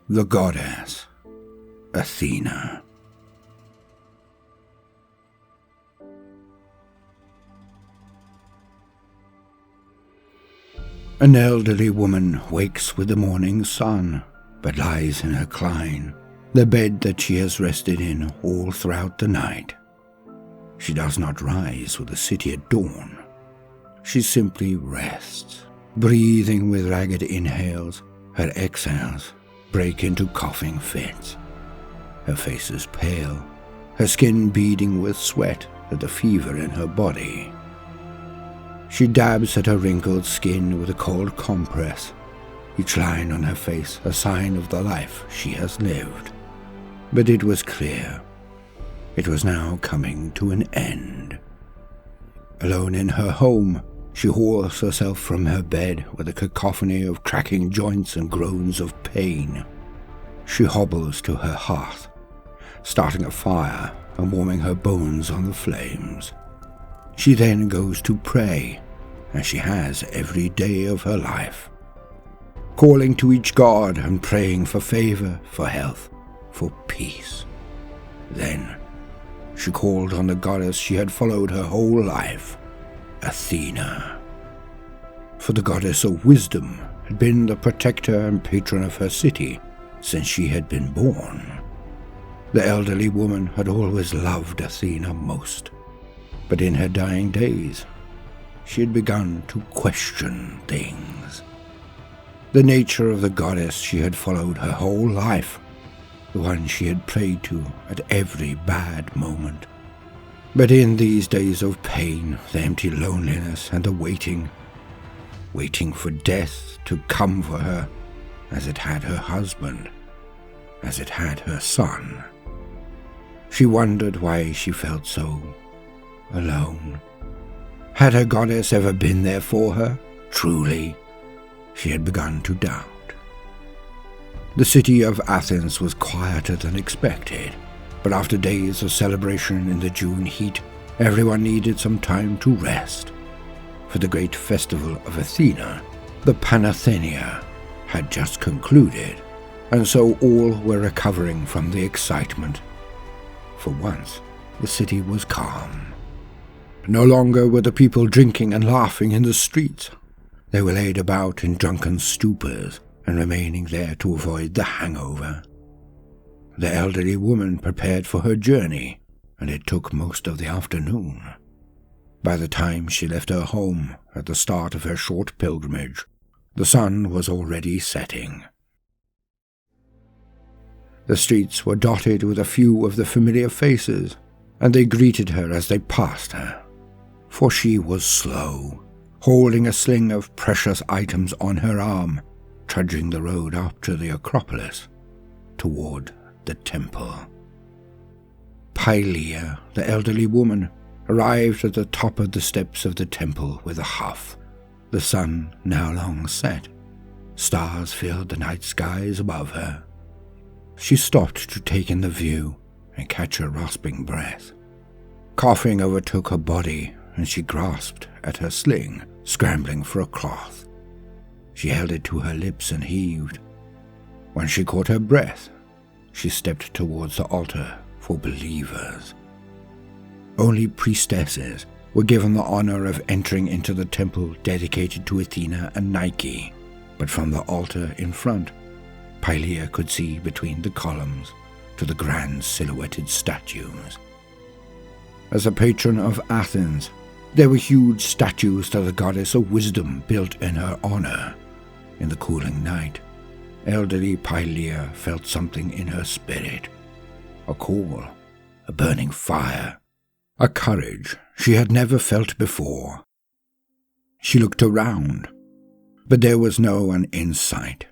The Goddess Athena. An elderly woman wakes with the morning sun, but lies in her cline, the bed that she has rested in all throughout the night. She does not rise with the city at dawn. She simply rests, breathing with ragged inhales. Her exhales break into coughing fits. Her face is pale, her skin beading with sweat at the fever in her body. She dabs at her wrinkled skin with a cold compress, each line on her face a sign of the life she has lived. But it was clear. It was now coming to an end. Alone in her home, she hauls herself from her bed with a cacophony of cracking joints and groans of pain. She hobbles to her hearth, starting a fire and warming her bones on the flames. She then goes to pray, as she has every day of her life, calling to each god and praying for favor, for health, for peace. Then she called on the goddess she had followed her whole life, Athena. For the goddess of wisdom had been the protector and patron of her city since she had been born. The elderly woman had always loved Athena most, but in her dying days, she had begun to question things. The nature of the goddess she had followed her whole life, the one she had prayed to at every bad moment. But in these days of pain, the empty loneliness and the waiting for death to come for her, as it had her husband, as it had her son, she wondered why she felt so alone. Had her goddess ever been there for her? Truly, she had begun to doubt. The city of Athens was quieter than expected, but after days of celebration in the June heat, everyone needed some time to rest. For the great festival of Athena, the Panathenaea, had just concluded, and so all were recovering from the excitement. For once, the city was calm. No longer were the people drinking and laughing in the streets. They were laid about in drunken stupors and remaining there to avoid the hangover. The elderly woman prepared for her journey, and it took most of the afternoon. By the time she left her home at the start of her short pilgrimage, the sun was already setting. The streets were dotted with a few of the familiar faces, and they greeted her as they passed her. For she was slow, holding a sling of precious items on her arm, trudging the road up to the Acropolis, toward the temple. Pylia, the elderly woman, arrived at the top of the steps of the temple with a huff. The sun now long set. Stars filled the night skies above her. She stopped to take in the view and catch her rasping breath. Coughing overtook her body, and she grasped at her sling, scrambling for a cloth. She held it to her lips and heaved. When she caught her breath, she stepped towards the altar for believers. Only priestesses were given the honor of entering into the temple dedicated to Athena and Nike, but from the altar in front, Pylia could see between the columns to the grand silhouetted statues. As a patron of Athens, there were huge statues to the goddess of wisdom built in her honor. In the cooling night, elderly Pylia felt something in her spirit, a call, a burning fire, a courage she had never felt before. She looked around, but there was no one in sight.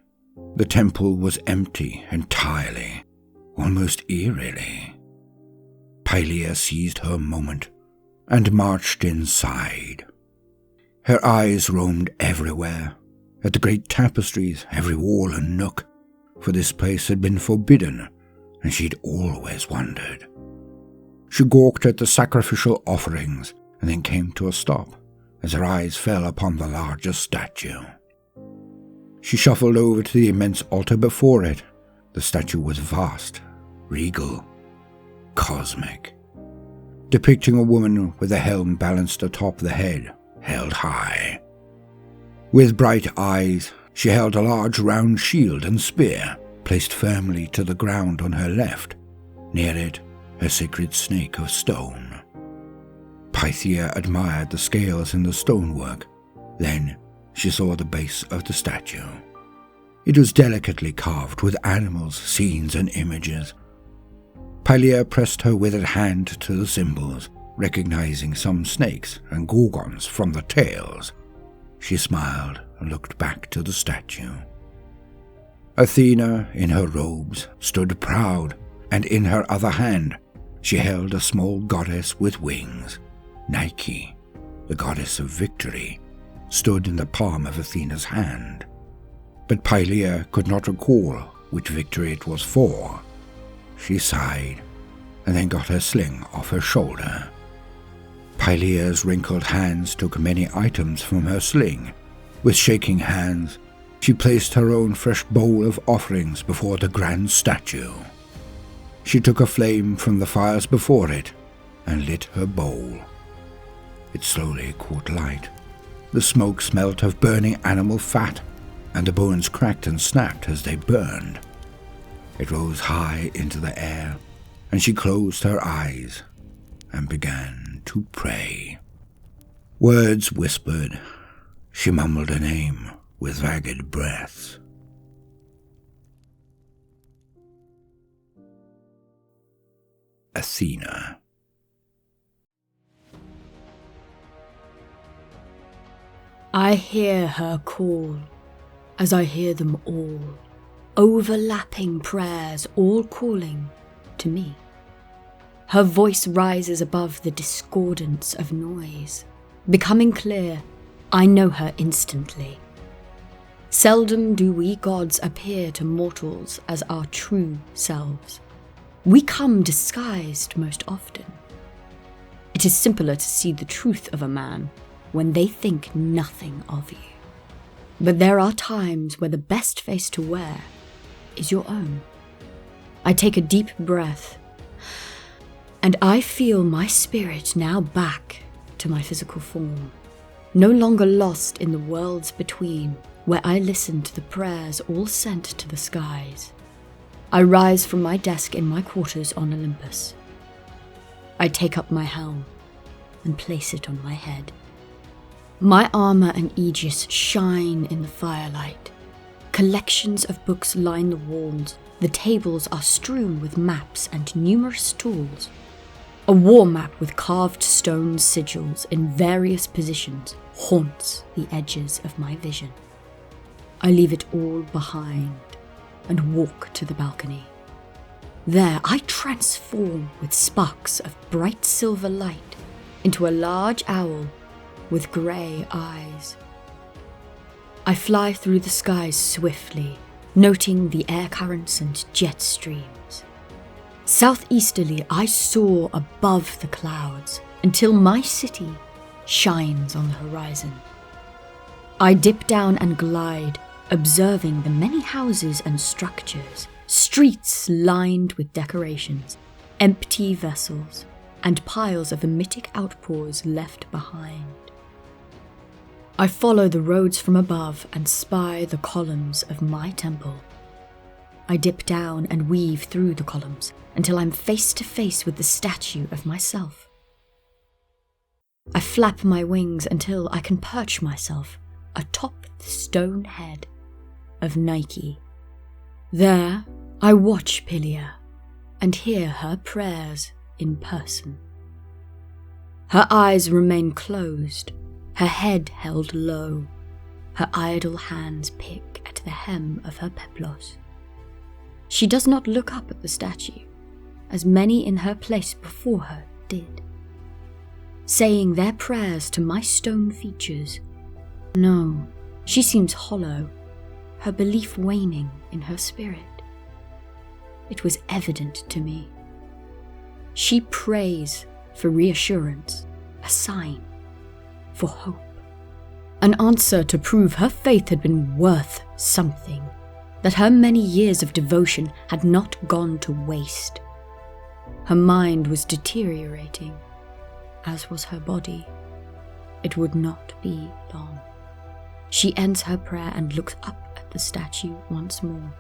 The temple was empty entirely, almost eerily. Pylia seized her moment and marched inside. Her eyes roamed everywhere, at the great tapestries, every wall and nook, for this place had been forbidden, and she'd always wondered. She gawked at the sacrificial offerings, and then came to a stop, as her eyes fell upon the largest statue. She shuffled over to the immense altar before it, The statue was vast, regal, cosmic, depicting a woman with a helm balanced atop the head, held high. With bright eyes, she held a large round shield and spear, placed firmly to the ground on her left. Near it, a sacred snake of stone. Pythia admired the scales in the stonework. Then she saw the base of the statue. It was delicately carved with animals, scenes, and images. Pylia pressed her withered hand to the symbols, recognizing some snakes and gorgons from the tails. She smiled and looked back to the statue. Athena, in her robes, stood proud, and in her other hand she held a small goddess with wings. Nike, the goddess of victory, stood in the palm of Athena's hand. But Pylia could not recall which victory it was for. She sighed, and then got her sling off her shoulder. Pylia's wrinkled hands took many items from her sling. With shaking hands, she placed her own fresh bowl of offerings before the grand statue. She took a flame from the fires before it and lit her bowl. It slowly caught light. The smoke smelt of burning animal fat, and the bones cracked and snapped as they burned. It rose high into the air, and she closed her eyes and began to pray. Words whispered. She mumbled a name with ragged breaths. Athena. I hear her call, as I hear them all, overlapping prayers all calling to me. Her voice rises above the discordance of noise. Becoming clear, I know her instantly. Seldom do we gods appear to mortals as our true selves. We come disguised most often. It is simpler to see the truth of a man when they think nothing of you. But there are times where the best face to wear is your own. I take a deep breath, and I feel my spirit now back to my physical form, no longer lost in the worlds between, where I listen to the prayers all sent to the skies. I rise from my desk in my quarters on Olympus. I take up my helm and place it on my head. My armor and aegis shine in the firelight. Collections of books line the walls. The tables are strewn with maps and numerous tools. A war map with carved stone sigils in various positions haunts the edges of my vision. I leave it all behind and walk to the balcony. There I transform with sparks of bright silver light into a large owl with grey eyes. I fly through the skies swiftly, noting the air currents and jet streams. Southeasterly, I soar above the clouds until my city shines on the horizon. I dip down and glide, observing the many houses and structures, streets lined with decorations, empty vessels, and piles of emetic outpours left behind. I follow the roads from above and spy the columns of my temple. I dip down and weave through the columns until I'm face to face with the statue of myself. I flap my wings until I can perch myself atop the stone head of Nike. There, I watch Pylia and hear her prayers in person. Her eyes remain closed, her head held low, her idle hands pick at the hem of her peplos. She does not look up at the statue, as many in her place before her did, saying their prayers to my stone features. No, she seems hollow, her belief waning in her spirit. It was evident to me. She prays for reassurance, a sign, for hope. An answer to prove her faith had been worth something, that her many years of devotion had not gone to waste. Her mind was deteriorating, as was her body. It would not be long. She ends her prayer and looks up at the statue once more,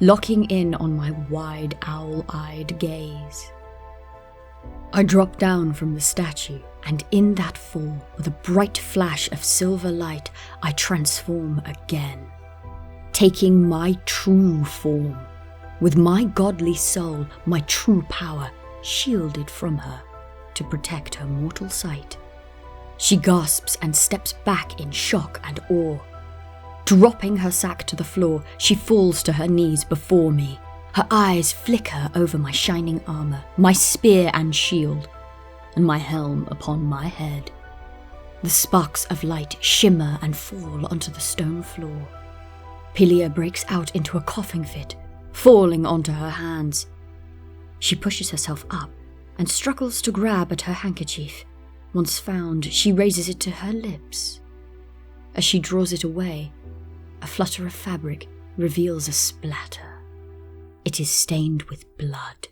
locking in on my wide, owl-eyed gaze. I drop down from the statue, and in that fall, with a bright flash of silver light, I transform again, taking my true form, with my godly soul, my true power, shielded from her to protect her mortal sight. She gasps and steps back in shock and awe. Dropping her sack to the floor, she falls to her knees before me. Her eyes flicker over my shining armor, my spear and shield, and my helm upon my head. The sparks of light shimmer and fall onto the stone floor. Pylia breaks out into a coughing fit, falling onto her hands. She pushes herself up and struggles to grab at her handkerchief. Once found, she raises it to her lips. As she draws it away, a flutter of fabric reveals a splatter. It is stained with blood.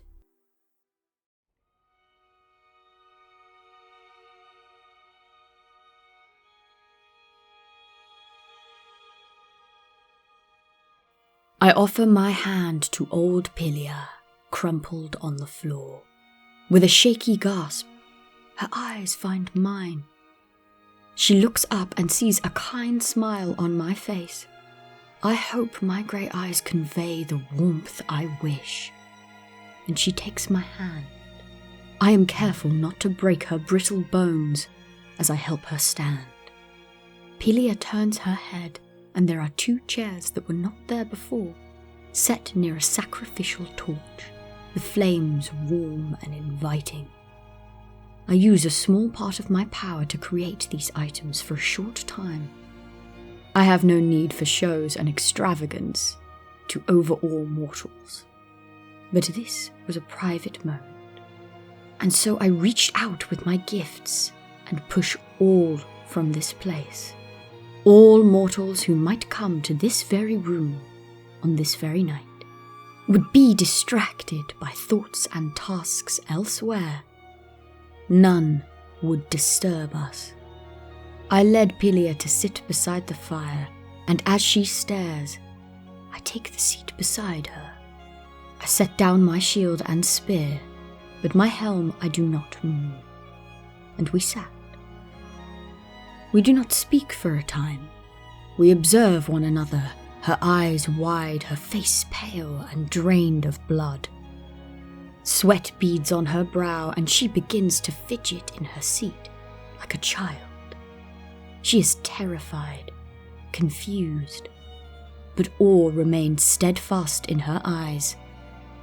I offer my hand to old Pylia, crumpled on the floor. With a shaky gasp, her eyes find mine. She looks up and sees a kind smile on my face. I hope my grey eyes convey the warmth I wish. And she takes my hand. I am careful not to break her brittle bones as I help her stand. Pylia turns her head, and there are 2 chairs that were not there before, set near a sacrificial torch, the flames warm and inviting. I use a small part of my power to create these items for a short time. I have no need for shows and extravagance to overawe mortals. But this was a private moment, and so I reached out with my gifts and push all from this place. All mortals who might come to this very room on this very night would be distracted by thoughts and tasks elsewhere. None would disturb us. I led Pylia to sit beside the fire, and as she stares, I take the seat beside her. I set down my shield and spear, but my helm I do not move, and we sat. We do not speak for a time. We observe one another, her eyes wide, her face pale and drained of blood. Sweat beads on her brow, and she begins to fidget in her seat like a child. She is terrified, confused, but awe remains steadfast in her eyes.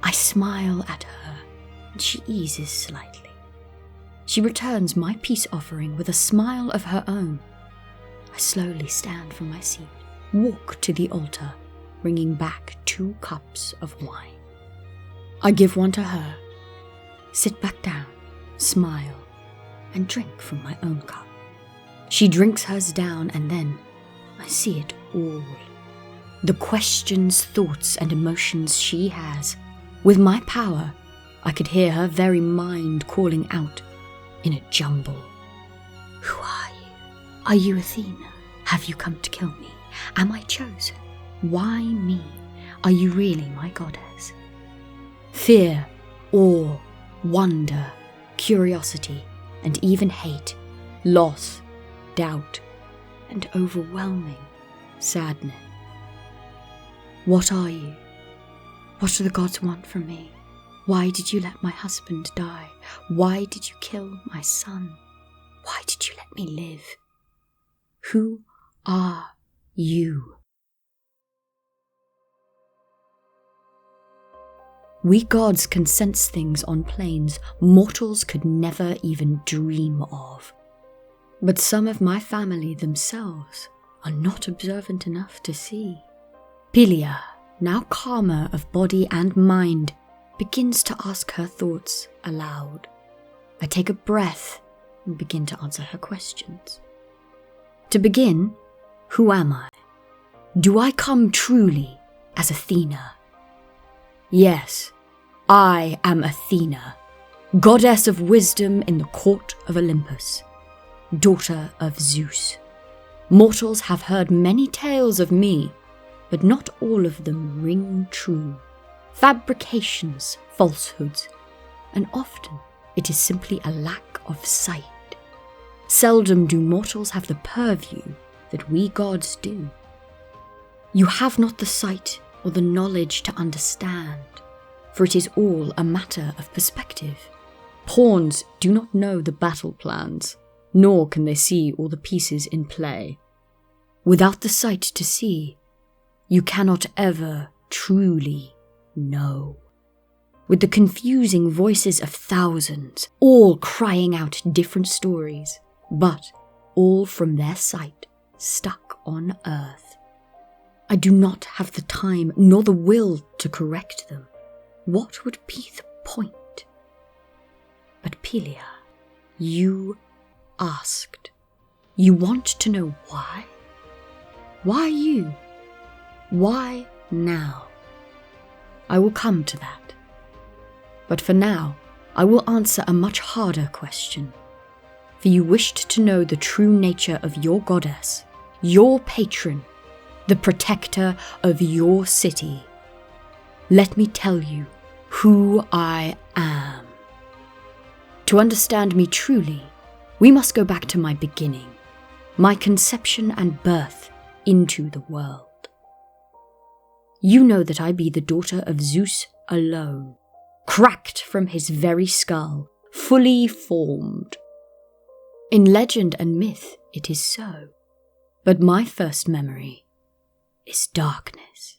I smile at her, and she eases slightly. She returns my peace offering with a smile of her own. I slowly stand from my seat, walk to the altar, bringing back 2 cups of wine. I give one to her, sit back down, smile, and drink from my own cup. She drinks hers down, and then I see it all. The questions, thoughts, and emotions she has. With my power, I could hear her very mind calling out in a jumble. Who are you? Are you Athena? Have you come to kill me? Am I chosen? Why me? Are you really my goddess? Fear, awe, wonder, curiosity, and even hate, loss, doubt, and overwhelming sadness. What are you? What do the gods want from me? Why did you let my husband die? Why did you kill my son? Why did you let me live? Who are you? We gods can sense things on planes mortals could never even dream of. But some of my family themselves are not observant enough to see. Pylia, now calmer of body and mind, begins to ask her thoughts aloud. I take a breath and begin to answer her questions. To begin, who am I? Do I come truly as Athena. Yes, I am Athena, goddess of wisdom in the court of Olympus, daughter of Zeus. Mortals have heard many tales of me, but not all of them ring true. Fabrications, falsehoods, and often it is simply a lack of sight. Seldom do mortals have the purview that we gods do. You have not the sight or the knowledge to understand, for it is all a matter of perspective. Pawns do not know the battle plans, nor can they see all the pieces in play. Without the sight to see, you cannot ever truly know. With the confusing voices of thousands, all crying out different stories, but all from their sight stuck on earth. I do not have the time nor the will to correct them. What would be the point? But Pylia, you asked. You want to know why? Why you? Why now? I will come to that. But for now, I will answer a much harder question. For you wished to know the true nature of your goddess, your patron, the protector of your city. Let me tell you who I am. To understand me truly, we must go back to my beginning, my conception and birth into the world. You know that I be the daughter of Zeus alone, cracked from his very skull, fully formed. In legend and myth it is so, but my first memory is darkness.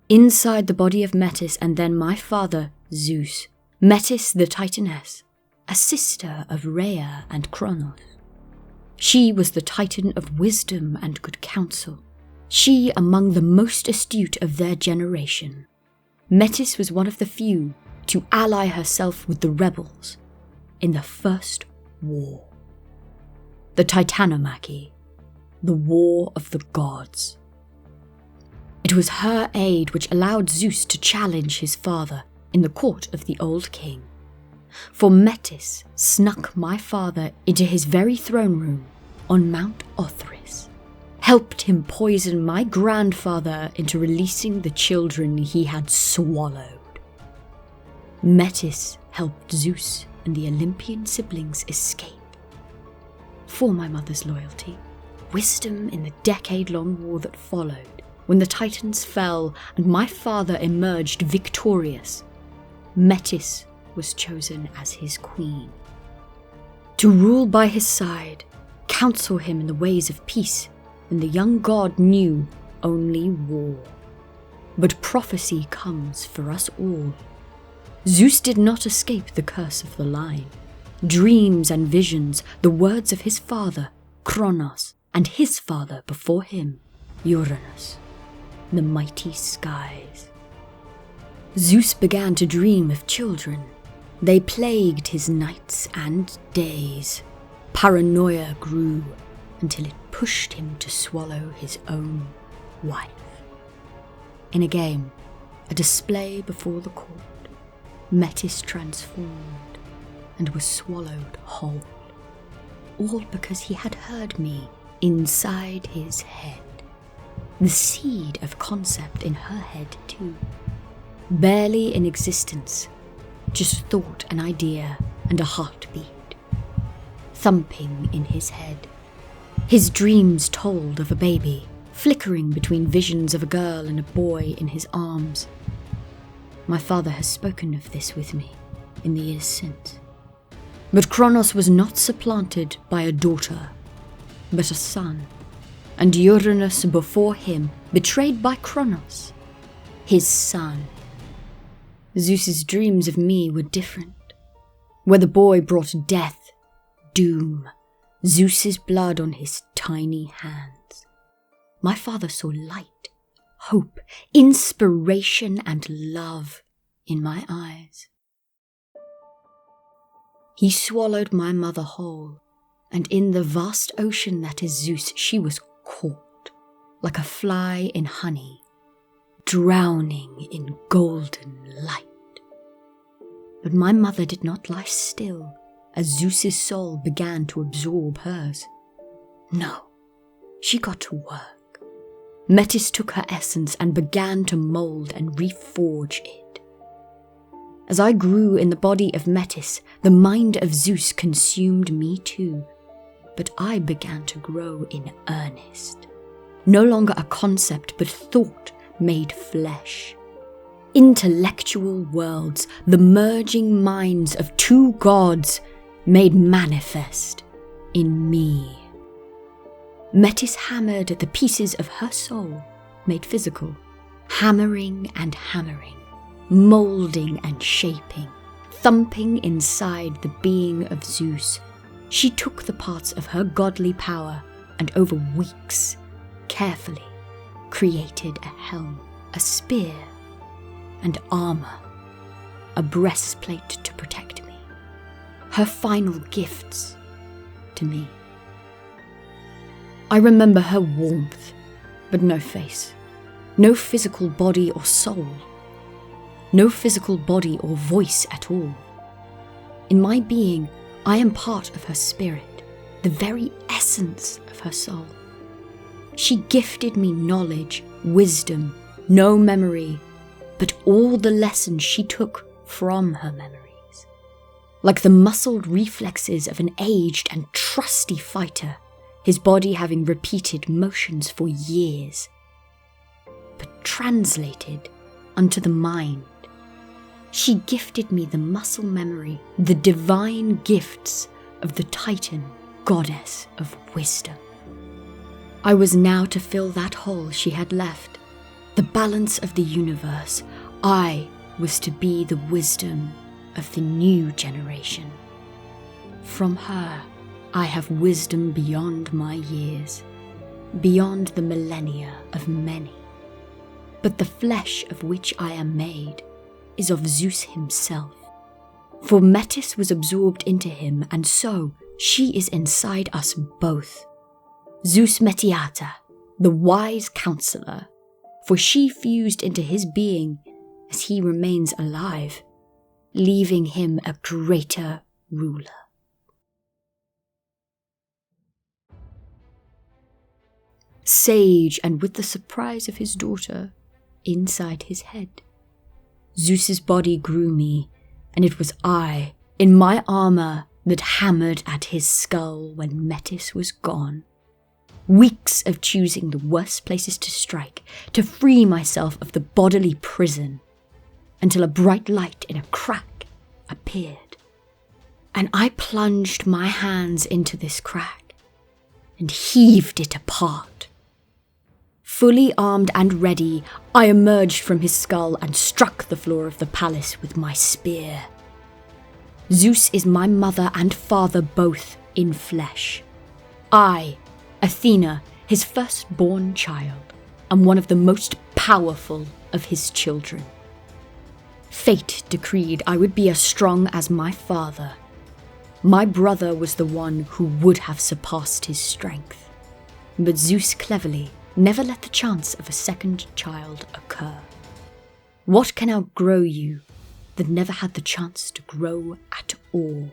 Inside the body of Metis and then my father, Zeus, Metis the Titaness, a sister of Rhea and Kronos. She was the Titan of wisdom and good counsel, she among the most astute of their generation. Metis was one of the few to ally herself with the rebels in the first war. The Titanomachy, the war of the gods. It was her aid which allowed Zeus to challenge his father in the court of the old king. For Metis snuck my father into his very throne room on Mount Othrys, helped him poison my grandfather into releasing the children he had swallowed. Metis helped Zeus and the Olympian siblings escape. For my mother's loyalty, wisdom in the decade-long war that followed, when the Titans fell and my father emerged victorious, Metis was chosen as his queen. To rule by his side, counsel him in the ways of peace, when the young god knew only war. But prophecy comes for us all. Zeus did not escape the curse of the line. Dreams and visions, the words of his father, Kronos, and his father before him, Uranus, the mighty skies. Zeus began to dream of children. They plagued his nights and days. Paranoia grew until it pushed him to swallow his own wife. In a game, a display before the court, Metis transformed and was swallowed whole, all because he had heard me inside his head. The seed of concept in her head too. Barely in existence, just thought, an idea, and a heartbeat. Thumping in his head. His dreams told of a baby, flickering between visions of a girl and a boy in his arms. My father has spoken of this with me in the years since. But Kronos was not supplanted by a daughter, but a son, and Uranus before him, betrayed by Kronos, his son. Zeus's dreams of me were different, where the boy brought death, doom, Zeus's blood on his tiny hands. My father saw light, hope, inspiration, and love in my eyes. He swallowed my mother whole, and in the vast ocean that is Zeus, she was caught, like a fly in honey, drowning in golden light. But my mother did not lie still, as Zeus's soul began to absorb hers. No, she got to work. Metis took her essence and began to mould and reforge it. As I grew in the body of Metis, the mind of Zeus consumed me too, but I began to grow in earnest. No longer a concept, but thought made flesh. Intellectual worlds, the merging minds of two gods, made manifest in me. Metis hammered the pieces of her soul, made physical, hammering and hammering, moulding and shaping, thumping inside the being of Zeus. She took the parts of her godly power and over weeks, carefully, created a helm, a spear, and armour, a breastplate to protect me, her final gifts to me. I remember her warmth, but no face, no physical body or soul, no physical body or voice at all. In my being, I am part of her spirit, the very essence of her soul. She gifted me knowledge, wisdom, no memory, but all the lessons she took from her memories. Like the muscled reflexes of an aged and trusty fighter, his body having repeated motions for years, but translated unto the mind. She gifted me the muscle memory, the divine gifts of the Titan, goddess of wisdom. I was now to fill that hole she had left, the balance of the universe. I was to be the wisdom of the new generation. From her, I have wisdom beyond my years, beyond the millennia of many. But the flesh of which I am made is of Zeus himself. For Metis was absorbed into him, and so she is inside us both. Zeus Metiata, the wise counselor, for she fused into his being as he remains alive, leaving him a greater ruler. Sage, and with the surprise of his daughter inside his head. Zeus's body grew me, and it was I, in my armour, that hammered at his skull when Metis was gone. Weeks of choosing the worst places to strike, to free myself of the bodily prison, until a bright light in a crack appeared. And I plunged my hands into this crack, and heaved it apart. Fully armed and ready, I emerged from his skull and struck the floor of the palace with my spear. Zeus is my mother and father both in flesh. I, Athena, his firstborn child, am one of the most powerful of his children. Fate decreed I would be as strong as my father. My brother was the one who would have surpassed his strength, but Zeus cleverly never let the chance of a second child occur. What can outgrow you that never had the chance to grow at all?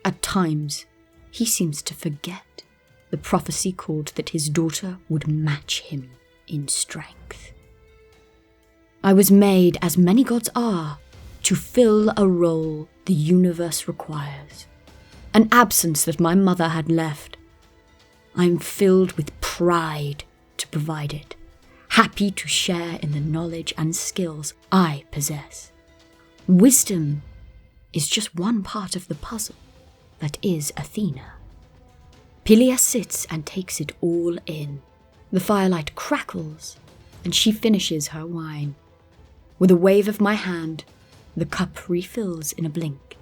At times, he seems to forget the prophecy called that his daughter would match him in strength. I was made, as many gods are, to fill a role the universe requires, an absence that my mother had left. I am filled with pride to provide it, happy to share in the knowledge and skills I possess. Wisdom is just one part of the puzzle that is Athena. Pylia sits and takes it all in. The firelight crackles, and she finishes her wine. With a wave of my hand, the cup refills in a blink.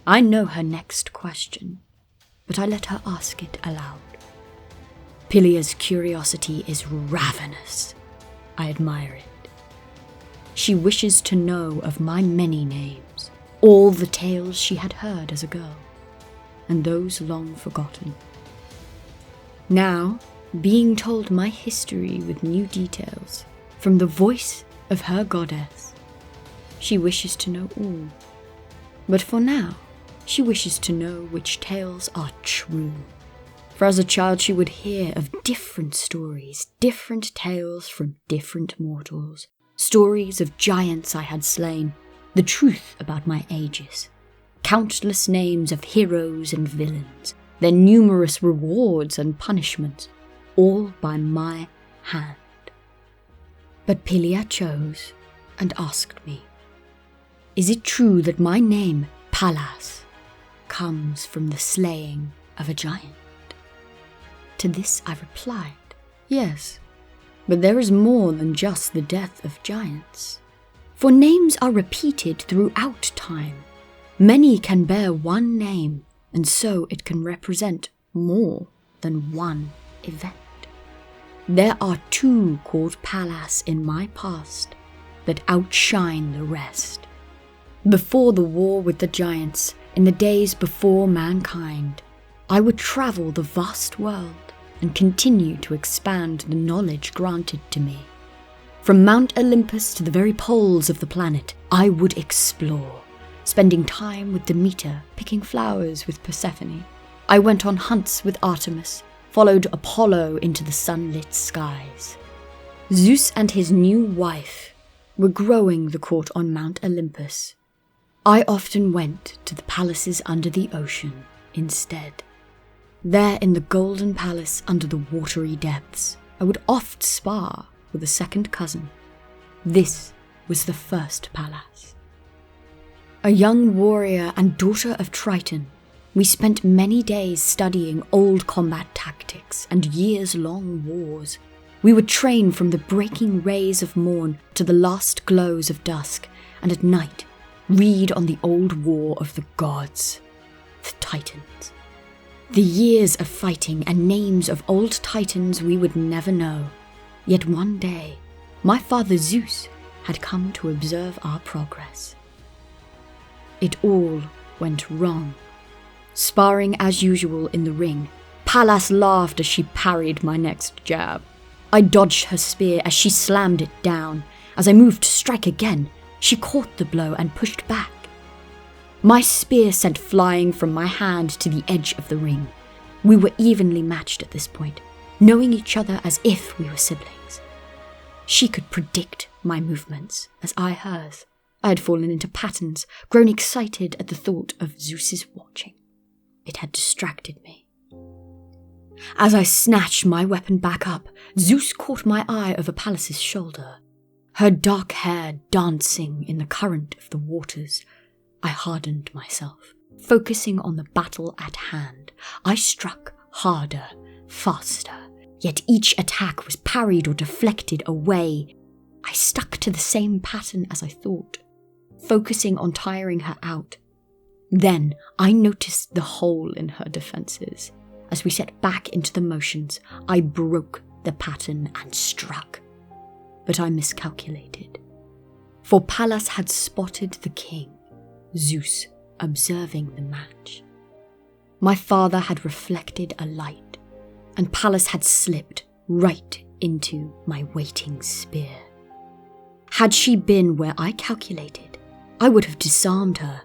I know her next question, but I let her ask it aloud. Pylia's curiosity is ravenous. I admire it. She wishes to know of my many names, all the tales she had heard as a girl. and those long forgotten. Now, being told my history with new details, from the voice of her goddess, she wishes to know all. But for now, she wishes to know which tales are true. For as a child she would hear of different stories, different tales from different mortals, stories of giants I had slain, the truth about my ages, countless names of heroes and villains, their numerous rewards and punishments, all by my hand. But Pylia chose and asked me, "Is it true that my name, Pallas, comes from the slaying of a giant?" To this I replied, "Yes, but there is more than just the death of giants. For names are repeated throughout time. Many can bear one name, and so it can represent more than one event. There are two called Pallas in my past that outshine the rest. Before the war with the giants, in the days before mankind, I would travel the vast world and continue to expand the knowledge granted to me. From Mount Olympus to the very poles of the planet, I would explore, spending time with Demeter, picking flowers with Persephone. I went on hunts with Artemis, followed Apollo into the sunlit skies. Zeus and his new wife were growing the court on Mount Olympus. I often went to the palaces under the ocean instead. There in the golden palace under the watery depths, I would oft spar with a second cousin. This was the first Pallas. A young warrior and daughter of Triton, we spent many days studying old combat tactics and years-long wars. We would train from the breaking rays of morn to the last glows of dusk, and at night read on the old war of the gods, the Titans. The years of fighting and names of old Titans we would never know. Yet one day, my father Zeus had come to observe our progress. It all went wrong. Sparring as usual in the ring, Pallas laughed as she parried my next jab. I dodged her spear as she slammed it down. As I moved to strike again, she caught the blow and pushed back. My spear sent flying from my hand to the edge of the ring. We were evenly matched at this point, knowing each other as if we were siblings. She could predict my movements, as I hers. I had fallen into patterns, grown excited at the thought of Zeus's watching. It had distracted me. As I snatched my weapon back up, Zeus caught my eye over Pallas's shoulder. Her dark hair dancing in the current of the waters. I hardened myself, focusing on the battle at hand. I struck harder, faster, yet each attack was parried or deflected away. I stuck to the same pattern as I thought, focusing on tiring her out. Then I noticed the hole in her defenses. As we set back into the motions, I broke the pattern and struck. But I miscalculated. For Pallas had spotted the king, Zeus, observing the match. My father had reflected a light, and Pallas had slipped right into my waiting spear. Had she been where I calculated, I would have disarmed her,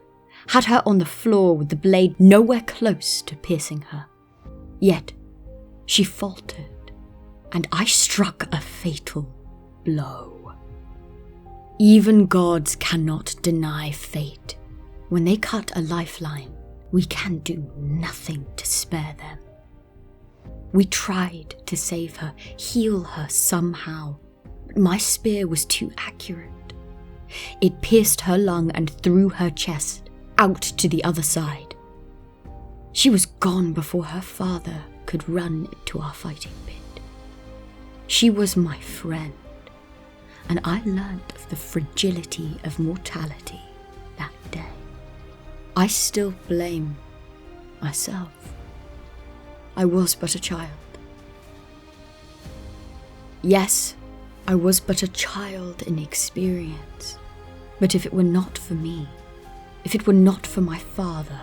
had her on the floor with the blade nowhere close to piercing her. Yet she faltered, and I struck a fatal blow. Even gods cannot deny fate. When they cut a lifeline, we can do nothing to spare them. We tried to save her, heal her somehow, but my spear was too accurate. It pierced her lung and through her chest, out to the other side. She was gone before her father could run into our fighting pit. She was my friend, and I learnt of the fragility of mortality that day. I still blame myself. I was but a child. Yes, I was but a child in experience, but if it were not for me, if it were not for my father,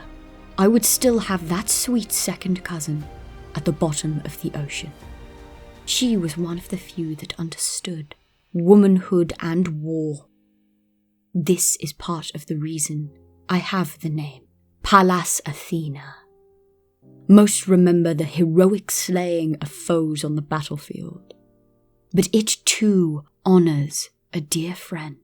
I would still have that sweet second cousin at the bottom of the ocean. She was one of the few that understood womanhood and war. This is part of the reason I have the name Pallas Athena. Most remember the heroic slaying of foes on the battlefield, but it too honors a dear friend.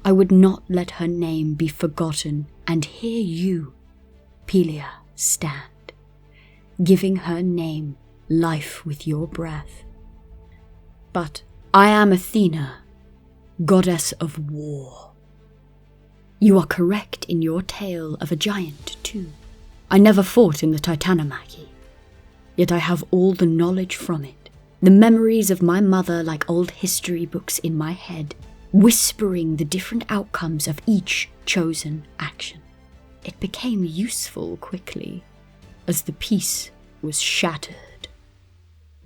I would not let her name be forgotten, and here you, Pylia, stand, giving her name life with your breath. But I am Athena, goddess of war. You are correct in your tale of a giant, too. I never fought in the Titanomachy, yet I have all the knowledge from it, the memories of my mother like old history books in my head, whispering the different outcomes of each chosen action. It became useful quickly, as the peace was shattered.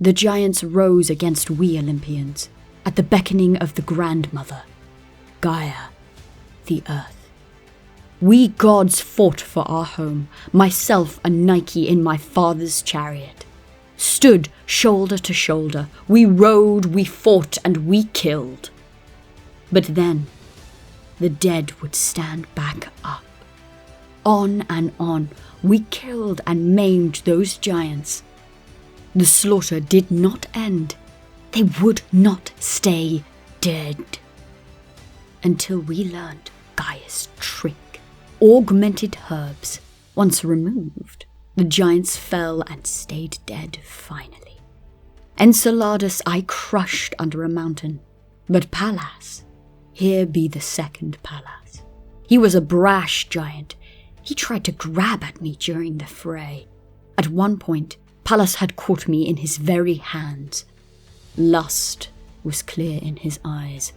The giants rose against we Olympians, at the beckoning of the grandmother, Gaia, the earth. We gods fought for our home, myself a Nike in my father's chariot. Stood shoulder to shoulder, we rode, we fought, and we killed. But then, the dead would stand back up. On and on, we killed and maimed those giants. The slaughter did not end. They would not stay dead. Until we learned Gaia's trick. Augmented herbs. Once removed, the giants fell and stayed dead finally. Enceladus I crushed under a mountain, but Pallas, here be the second Pallas. He was a brash giant. He tried to grab at me during the fray. At one point, Pallas had caught me in his very hands. Lust was clear in his eyes,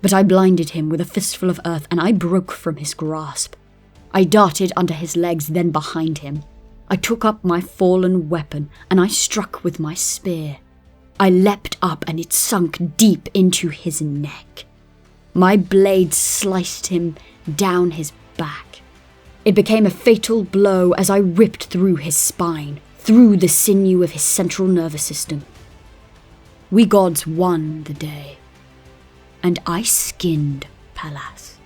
but I blinded him with a fistful of earth and I broke from his grasp. I darted under his legs, then behind him. I took up my fallen weapon and I struck with my spear. I leapt up and it sunk deep into his neck. My blade sliced him down his back. It became a fatal blow as I ripped through his spine, through the sinew of his central nervous system. We gods won the day, and I skinned Pallas.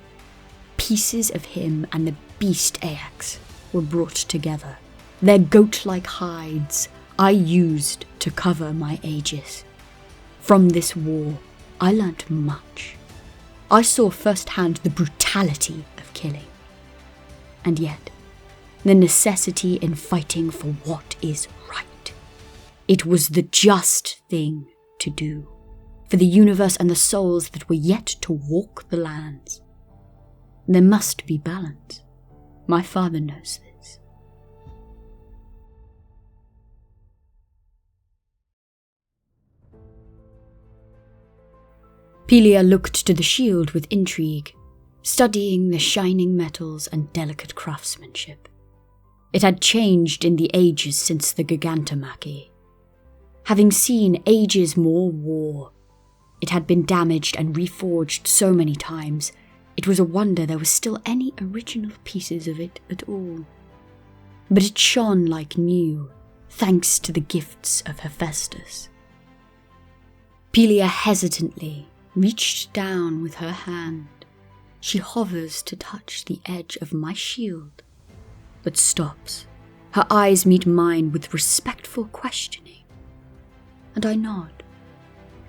Pieces of him and the beast Ajax were brought together. Their goat-like hides I used to cover my aegis. From this war, I learnt much. I saw firsthand the brutality of killing, and yet the necessity in fighting for what is right. It was the just thing to do, for the universe and the souls that were yet to walk the lands. There must be balance. My father knows this. Pylia looked to the shield with intrigue, studying the shining metals and delicate craftsmanship. It had changed in the ages since the Gigantomachy. Having seen ages more war, it had been damaged and reforged so many times, it was a wonder there was still any original pieces of it at all. But it shone like new, thanks to the gifts of Hephaestus. Pylia hesitantly reached down with her hand. She hovers to touch the edge of my shield, but stops. Her eyes meet mine with respectful questioning, and I nod.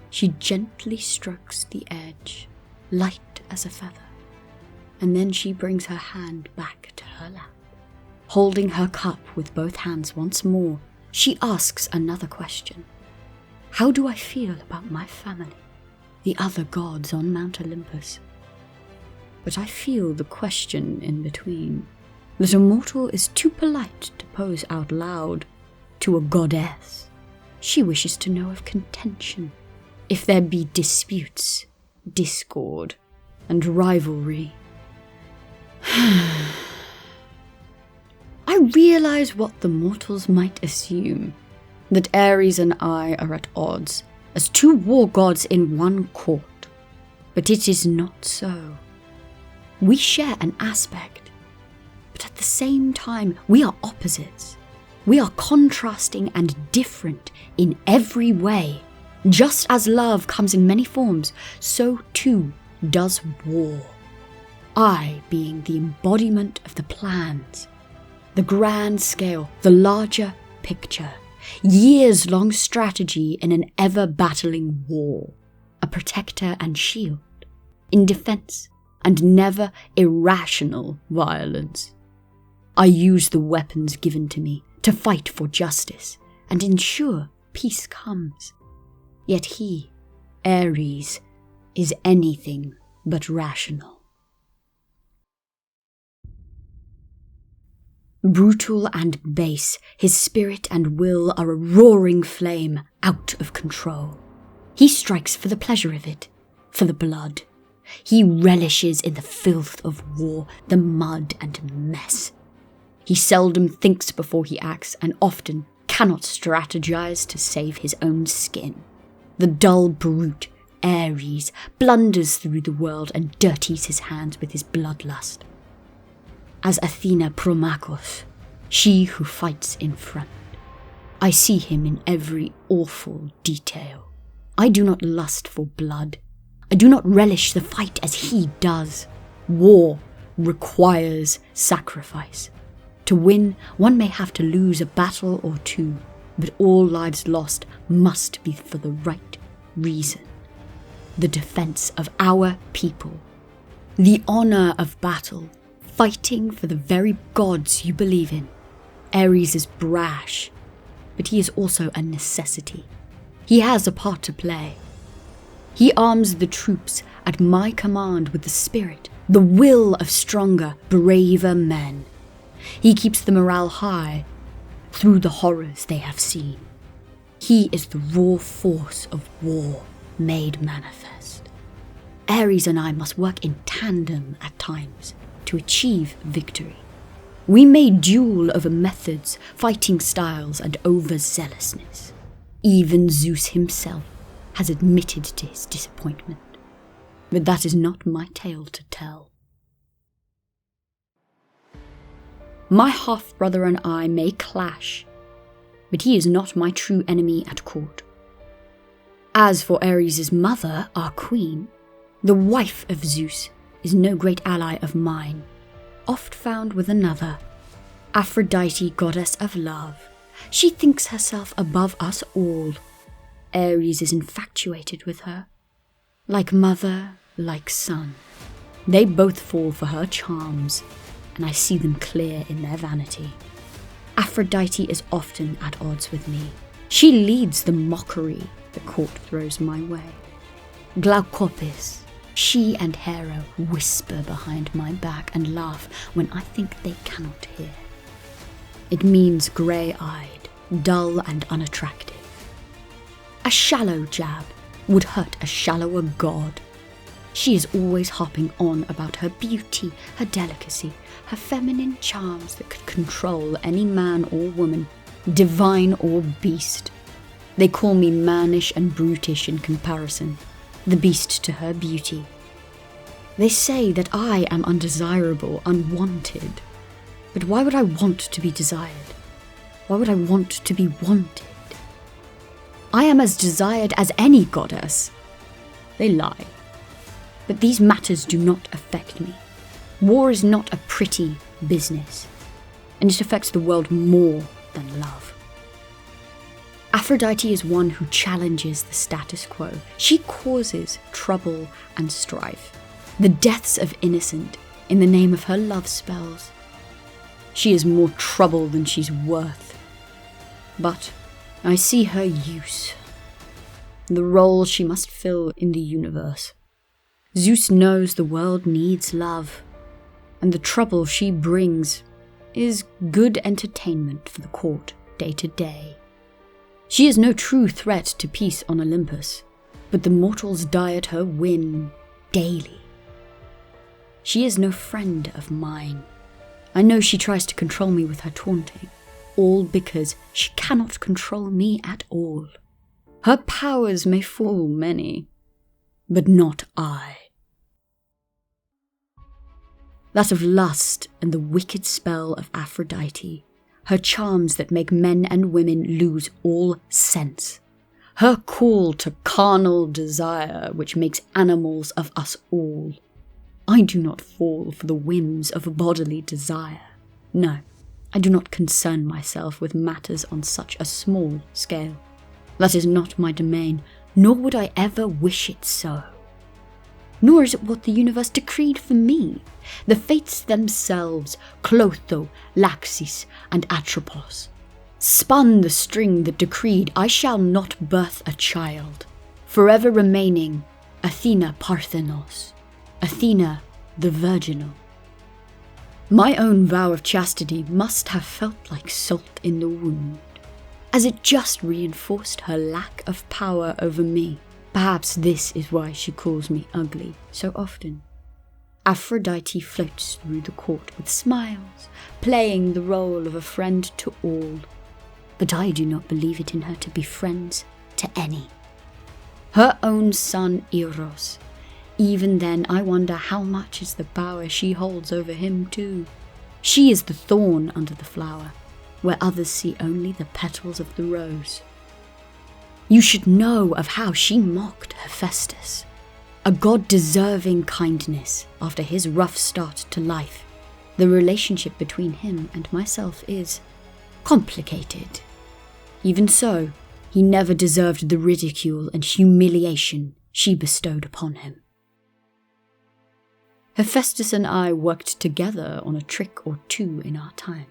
She gently strokes the edge, light as a feather, and then she brings her hand back to her lap. Holding her cup with both hands once more, she asks another question. How do I feel about my family, the other gods on Mount Olympus? But I feel the question in between, that a mortal is too polite to pose out loud to a goddess. She wishes to know of contention, if there be disputes, discord, and rivalry. I realize what the mortals might assume, that Ares and I are at odds, as two war gods in one court. But it is not so. we share an aspect, but at the same time, we are opposites. We are contrasting and different in every way. Just as love comes in many forms, so too does war. I being the embodiment of the plans, the grand scale, the larger picture, years-long strategy in an ever-battling war, a protector and shield, in defense and never irrational violence. I use the weapons given to me to fight for justice and ensure peace comes. Yet he, Ares, is anything but rational. Brutal and base, his spirit and will are a roaring flame out of control. He strikes for the pleasure of it, for the blood. He relishes in the filth of war, the mud and mess. He seldom thinks before he acts, and often cannot strategize to save his own skin. The dull brute, Ares, blunders through the world and dirties his hands with his bloodlust. As Athena Promachos, she who fights in front, I see him in every awful detail. I do not lust for blood. I do not relish the fight as he does. War requires sacrifice. To win, one may have to lose a battle or two, but all lives lost must be for the right reason. The defense of our people, the honor of battle, fighting for the very gods you believe in. Ares is brash, but he is also a necessity. He has a part to play. He arms the troops at my command with the spirit, the will of stronger, braver men. He keeps the morale high through the horrors they have seen. He is the raw force of war made manifest. Ares and I must work in tandem at times to achieve victory. We may duel over methods, fighting styles, and overzealousness. Even Zeus himself has admitted to his disappointment. But that is not my tale to tell. My half-brother and I may clash, but he is not my true enemy at court. As for Ares' mother, our queen, the wife of Zeus, is no great ally of mine, oft found with another, Aphrodite, goddess of love. She thinks herself above us all. Ares is infatuated with her. Like mother, like son. They both fall for her charms, and I see them clear in their vanity. Aphrodite is often at odds with me. She leads the mockery the court throws my way. Glaucopis, she and Hero whisper behind my back and laugh when I think they cannot hear. It means grey-eyed, dull and unattractive. A shallow jab would hurt a shallower god. She is always harping on about her beauty, her delicacy, her feminine charms that could control any man or woman, divine or beast. They call me mannish and brutish in comparison, the beast to her beauty. They say that I am undesirable, unwanted. But why would I want to be desired? Why would I want to be wanted? I am as desired as any goddess. They lie. But these matters do not affect me. War is not a pretty business, and it affects the world more than love. Aphrodite is one who challenges the status quo. She causes trouble and strife, the deaths of innocent in the name of her love spells. She is more trouble than she's worth. But I see her use, the role she must fill in the universe. Zeus knows the world needs love, and the trouble she brings is good entertainment for the court day to day. She is no true threat to peace on Olympus, but the mortals diet her win daily. She is no friend of mine. I know she tries to control me with her taunting, all because she cannot control me at all. Her powers may fool many, but not I. that of lust and the wicked spell of Aphrodite, her charms that make men and women lose all sense, her call to carnal desire which makes animals of us all. I do not fall for the whims of bodily desire. No, I do not concern myself with matters on such a small scale. That is not my domain, nor would I ever wish it so. Nor is it what the universe decreed for me. The fates themselves, Clotho, Laxis, and Atropos, spun the string that decreed I shall not birth a child, forever remaining Athena Parthenos, Athena the virginal. My own vow of chastity must have felt like salt in the wound, as it just reinforced her lack of power over me. Perhaps this is why she calls me ugly so often. Aphrodite floats through the court with smiles, playing the role of a friend to all. But I do not believe it in her to be friends to any. Her own son Eros. Even then, I wonder how much is the power she holds over him too. She is the thorn under the flower, where others see only the petals of the rose. You should know of how she mocked Hephaestus, a god deserving kindness after his rough start to life. The relationship between him and myself is complicated. Even so, he never deserved the ridicule and humiliation she bestowed upon him. Hephaestus and I worked together on a trick or two in our time.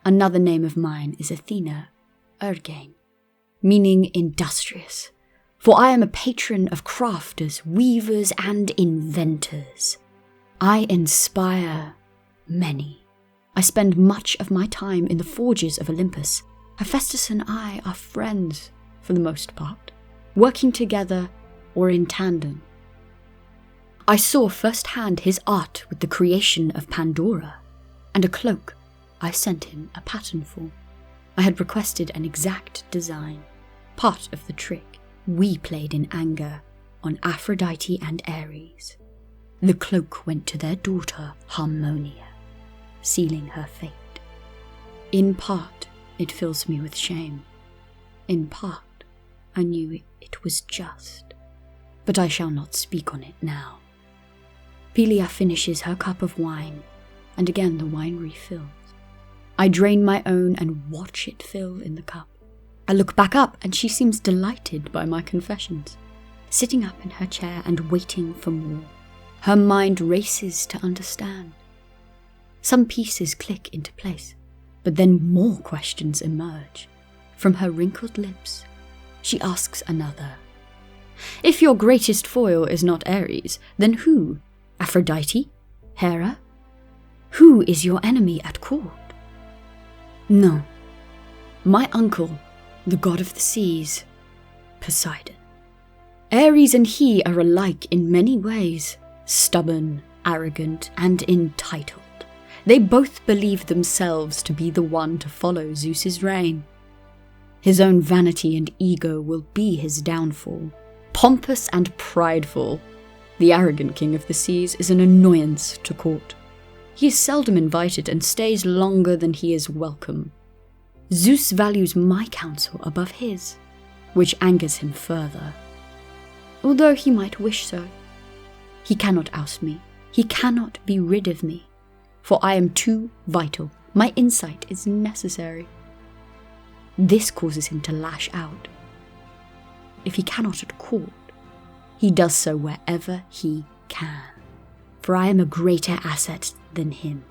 Another name of mine is Athena Ergane, meaning industrious, for I am a patron of crafters, weavers, and inventors. I inspire many. I spend much of my time in the forges of Olympus. Hephaestus and I are friends, for the most part, working together or in tandem. I saw firsthand his art with the creation of Pandora, and a cloak I sent him a pattern for. I had requested an exact design. Part of the trick we played in anger on Aphrodite and Ares. The cloak went to their daughter Harmonia, sealing her fate. In part, it fills me with shame. In part, I knew it was just. But I shall not speak on it now. Pylia finishes her cup of wine, and again the wine refills. I drain my own and watch it fill in the cup. I look back up and she seems delighted by my confessions, sitting up in her chair and waiting for more. Her mind races to understand. Some pieces click into place, but then more questions emerge. From her wrinkled lips, she asks another. If your greatest foil is not Ares, then who? Aphrodite? Hera? Who is your enemy at court? No. My uncle, the god of the seas, Poseidon. Ares and he are alike in many ways, stubborn, arrogant, and entitled. They both believe themselves to be the one to follow Zeus's reign. His own vanity and ego will be his downfall. Pompous and prideful, the arrogant king of the seas is an annoyance to court. He is seldom invited and stays longer than he is welcome. Zeus values my counsel above his, which angers him further, although he might wish so. He cannot oust me. He cannot be rid of me, for I am too vital. My insight is necessary. This causes him to lash out. If he cannot at court, he does so wherever he can, for I am a greater asset than him,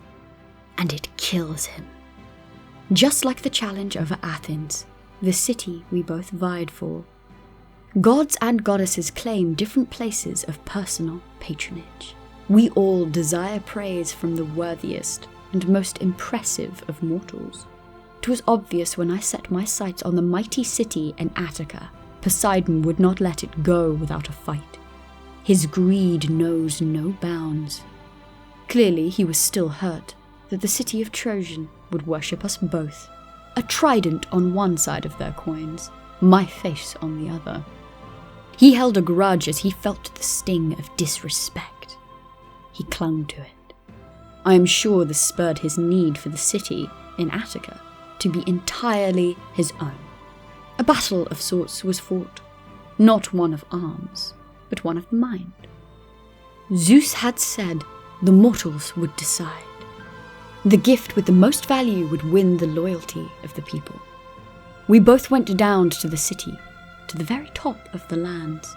and it kills him. Just like the challenge over Athens, the city we both vied for. Gods and goddesses claim different places of personal patronage. We all desire praise from the worthiest and most impressive of mortals. 'Twas obvious when I set my sights on the mighty city in Attica, Poseidon would not let it go without a fight. His greed knows no bounds. Clearly he was still hurt that the city of Trojan would worship us both, a trident on one side of their coins, my face on the other. He held a grudge as he felt the sting of disrespect. He clung to it. I am sure this spurred his need for the city in Attica to be entirely his own. A battle of sorts was fought, not one of arms, but one of mind. Zeus had said the mortals would decide. The gift with the most value would win the loyalty of the people. We both went down to the city, to the very top of the lands.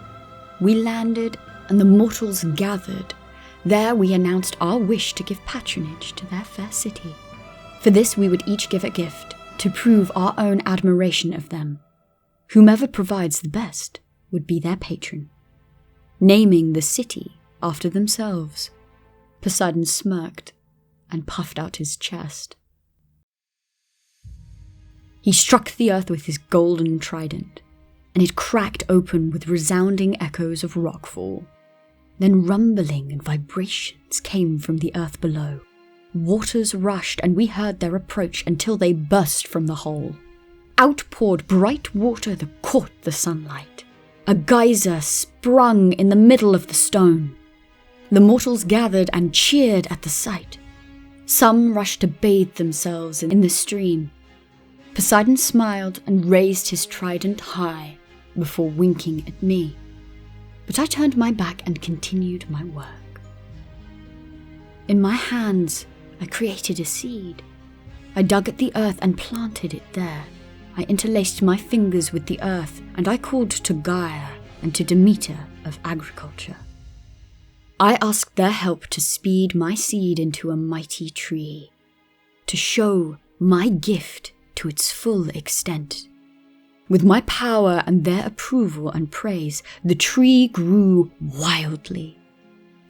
We landed, and the mortals gathered. There we announced our wish to give patronage to their fair city. For this we would each give a gift, to prove our own admiration of them. Whomever provides the best would be their patron. Naming the city after themselves, Poseidon smirked and puffed out his chest. He struck the earth with his golden trident, and it cracked open with resounding echoes of rockfall. Then rumbling and vibrations came from the earth below. Waters rushed, and we heard their approach until they burst from the hole. Out poured bright water that caught the sunlight. A geyser sprung in the middle of the stone. The mortals gathered and cheered at the sight. Some rushed to bathe themselves in the stream. Poseidon smiled and raised his trident high before winking at me. But I turned my back and continued my work. In my hands, I created a seed. I dug at the earth and planted it there. I interlaced my fingers with the earth, and I called to Gaia and to Demeter of agriculture. I asked their help to speed my seed into a mighty tree, to show my gift to its full extent. With my power and their approval and praise, the tree grew wildly.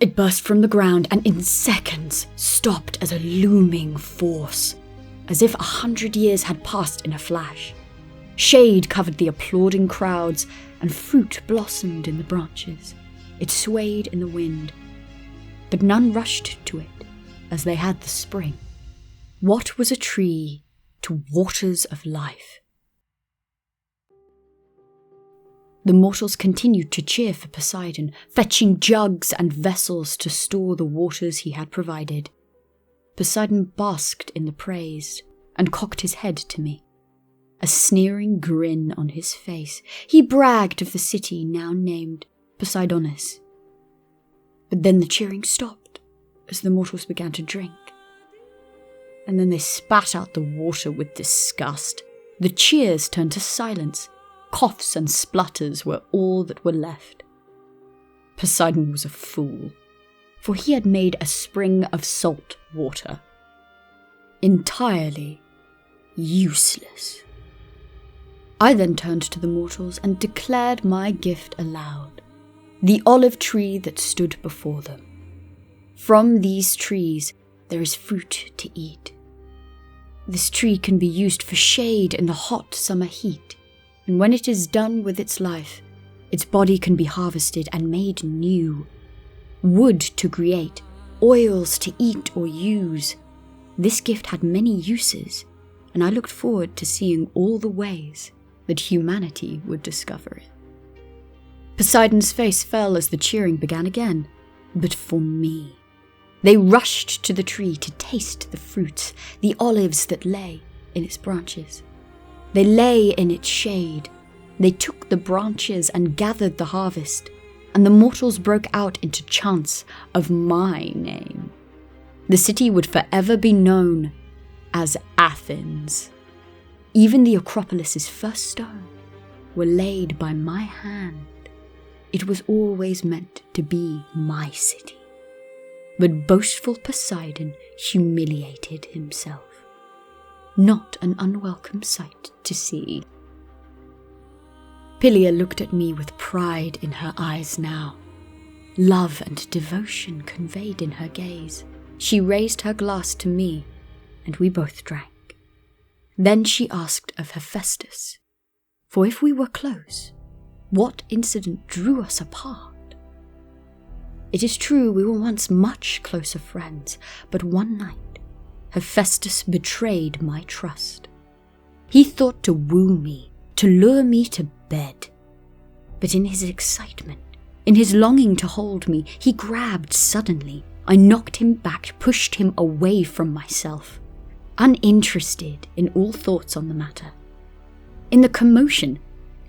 It burst from the ground and in seconds stopped as a looming force, as if 100 years had passed in a flash. Shade covered the applauding crowds, and fruit blossomed in the branches. It swayed in the wind, but none rushed to it, as they had the spring. What was a tree to waters of life? The mortals continued to cheer for Poseidon, fetching jugs and vessels to store the waters he had provided. Poseidon basked in the praise and cocked his head to me. A sneering grin on his face, he bragged of the city now named Poseidonis. But then the cheering stopped as the mortals began to drink. And then they spat out the water with disgust. The cheers turned to silence. Coughs and splutters were all that were left. Poseidon was a fool, for he had made a spring of salt water. Entirely useless. I then turned to the mortals and declared my gift aloud, the olive tree that stood before them. From these trees there is fruit to eat. This tree can be used for shade in the hot summer heat, and when it is done with its life, its body can be harvested and made new. Wood to create, oils to eat or use. This gift had many uses, and I looked forward to seeing all the ways that humanity would discover it. Poseidon's face fell as the cheering began again, but for me. They rushed to the tree to taste the fruits, the olives that lay in its branches. They lay in its shade. They took the branches and gathered the harvest, and the mortals broke out into chants of my name. The city would forever be known as Athens. Even the Acropolis's first stone were laid by my hand. It was always meant to be my city. But boastful Poseidon humiliated himself. Not an unwelcome sight to see. Pylia looked at me with pride in her eyes now. Love and devotion conveyed in her gaze. She raised her glass to me, and we both drank. Then she asked of Hephaestus, for if we were close, what incident drew us apart? It is true we were once much closer friends, but one night Hephaestus betrayed my trust. He thought to woo me, to lure me to bed. But in his excitement, in his longing to hold me, he grabbed suddenly I knocked him back, pushed him away from myself, uninterested in all thoughts on the matter. In the commotion,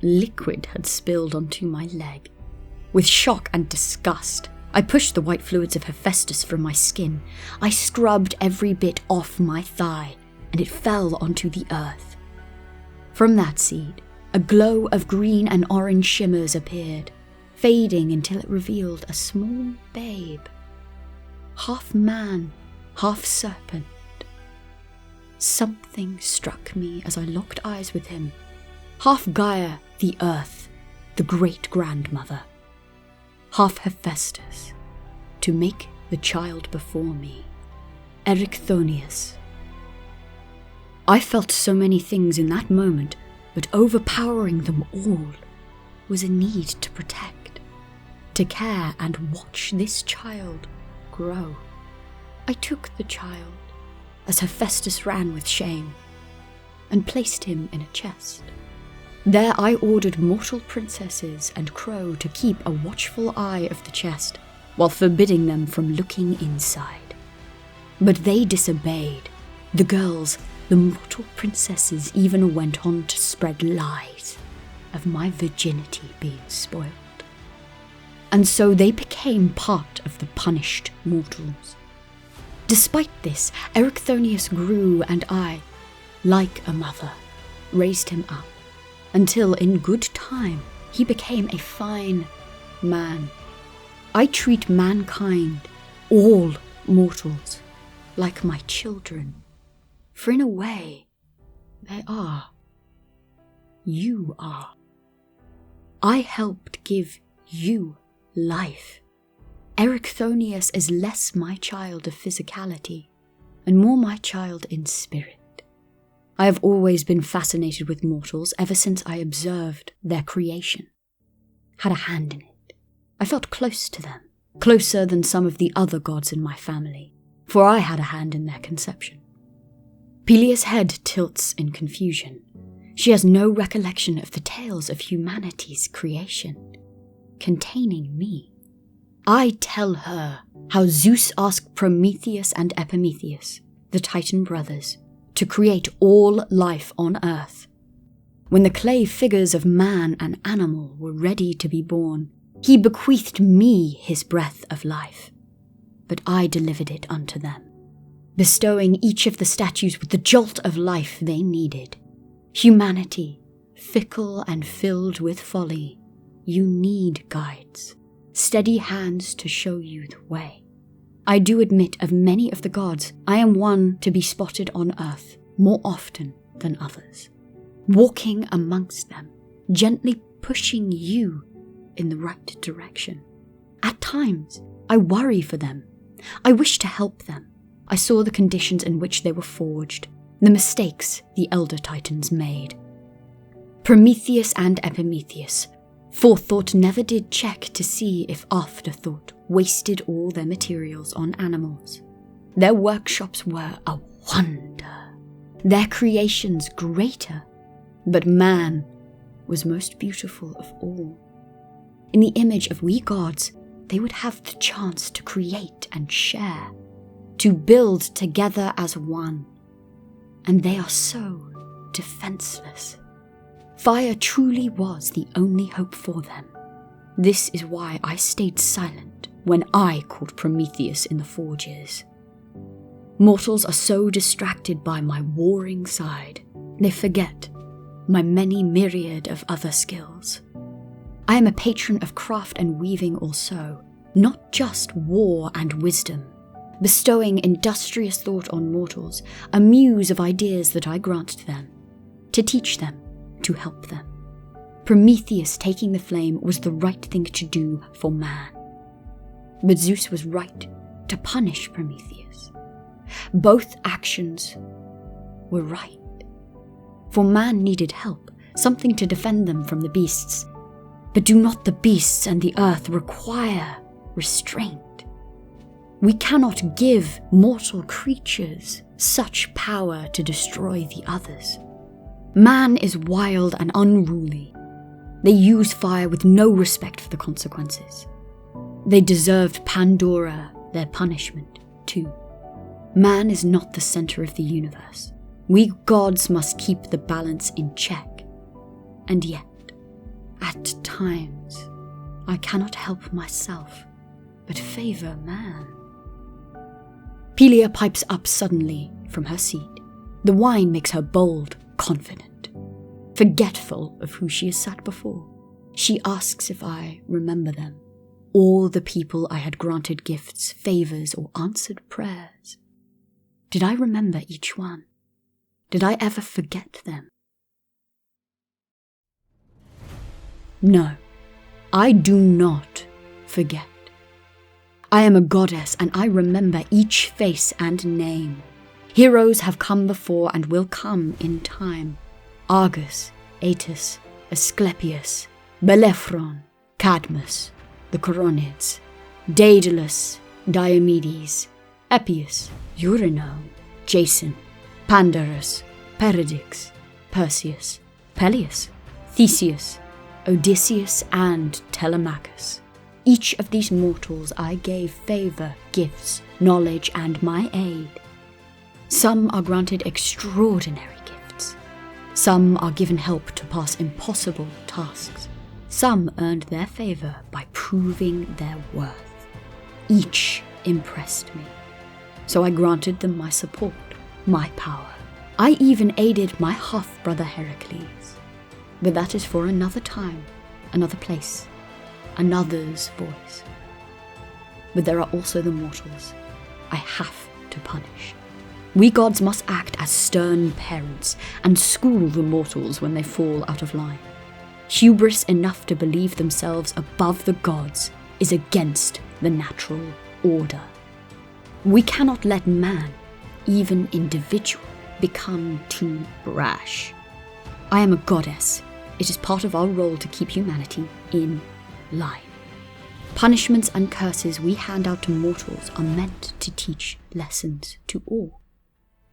liquid had spilled onto my leg. With shock and disgust, I pushed the white fluids of Hephaestus from my skin. I scrubbed every bit off my thigh, and it fell onto the earth. From that seed, a glow of green and orange shimmers appeared, fading until it revealed a small babe. Half man, half serpent. Something struck me as I locked eyes with him. Half Gaia, the earth, the great-grandmother. Half Hephaestus, to make the child before me. Erichthonius. I felt so many things in that moment, but overpowering them all was a need to protect, to care and watch this child grow. I took the child, as Hephaestus ran with shame, and placed him in a chest. There I ordered mortal princesses and crow to keep a watchful eye of the chest, while forbidding them from looking inside. But they disobeyed. The girls, the mortal princesses, even went on to spread lies of my virginity being spoiled. And so they became part of the punished mortals. Despite this, Erichthonius grew, and I, like a mother, raised him up, until in good time he became a fine man. I treat mankind, all mortals, like my children, for in a way, they are. You are. I helped give you life. Erichthonius is less my child of physicality, and more my child in spirit. I have always been fascinated with mortals ever since I observed their creation, had a hand in it. I felt close to them, closer than some of the other gods in my family, for I had a hand in their conception. Pylia's head tilts in confusion. She has no recollection of the tales of humanity's creation, containing me. I tell her how Zeus asked Prometheus and Epimetheus, the Titan brothers, to create all life on earth. When the clay figures of man and animal were ready to be born, he bequeathed me his breath of life, but I delivered it unto them, bestowing each of the statues with the jolt of life they needed. Humanity, fickle and filled with folly, you need guides, steady hands to show you the way. I do admit of many of the gods, I am one to be spotted on earth more often than others, walking amongst them, gently pushing you in the right direction. At times, I worry for them. I wish to help them. I saw the conditions in which they were forged, the mistakes the elder Titans made. Prometheus and Epimetheus, forethought never did check to see if afterthought wasted all their materials on animals. Their workshops were a wonder, their creations greater, but man was most beautiful of all. In the image of we gods, they would have the chance to create and share, to build together as one. And they are so defenseless. Fire truly was the only hope for them. This is why I stayed silent when I called Prometheus in the forges. Mortals are so distracted by my warring side, they forget my many myriad of other skills. I am a patron of craft and weaving also, not just war and wisdom, bestowing industrious thought on mortals, a muse of ideas that I grant to them, to teach them, to help them. Prometheus taking the flame was the right thing to do for man. But Zeus was right to punish Prometheus. Both actions were right. For man needed help, something to defend them from the beasts. But do not the beasts and the earth require restraint? We cannot give mortal creatures such power to destroy the others. Man is wild and unruly. They use fire with no respect for the consequences. They deserved Pandora, their punishment, too. Man is not the center of the universe. We gods must keep the balance in check. And yet, at times, I cannot help myself but favor man. Pylia pipes up suddenly from her seat. The wine makes her bold, confident. Forgetful of who she has sat before, she asks if I remember them. All the people I had granted gifts, favors, or answered prayers. Did I remember each one? Did I ever forget them? No, I do not forget. I am a goddess, and I remember each face and name. Heroes have come before and will come in time. Argus, Atys, Asclepius, Bellerophon, Cadmus, the Coronids, Daedalus, Diomedes, Epius, Eurynome, Jason, Pandarus, Perdiccas, Perseus, Peleus, Theseus, Odysseus, and Telemachus. Each of these mortals I gave favor, gifts, knowledge, and my aid. Some are granted extraordinary gifts. Some are given help to pass impossible tasks. Some earned their favor by proving their worth. Each impressed me, so I granted them my support, my power. I even aided my half-brother Heracles. But that is for another time, another place, another's voice. But there are also the mortals I have to punish. We gods must act as stern parents and school the mortals when they fall out of line. Hubris enough to believe themselves above the gods is against the natural order. We cannot let man, even individual, become too brash. I am a goddess. It is part of our role to keep humanity in line. Punishments and curses we hand out to mortals are meant to teach lessons to all.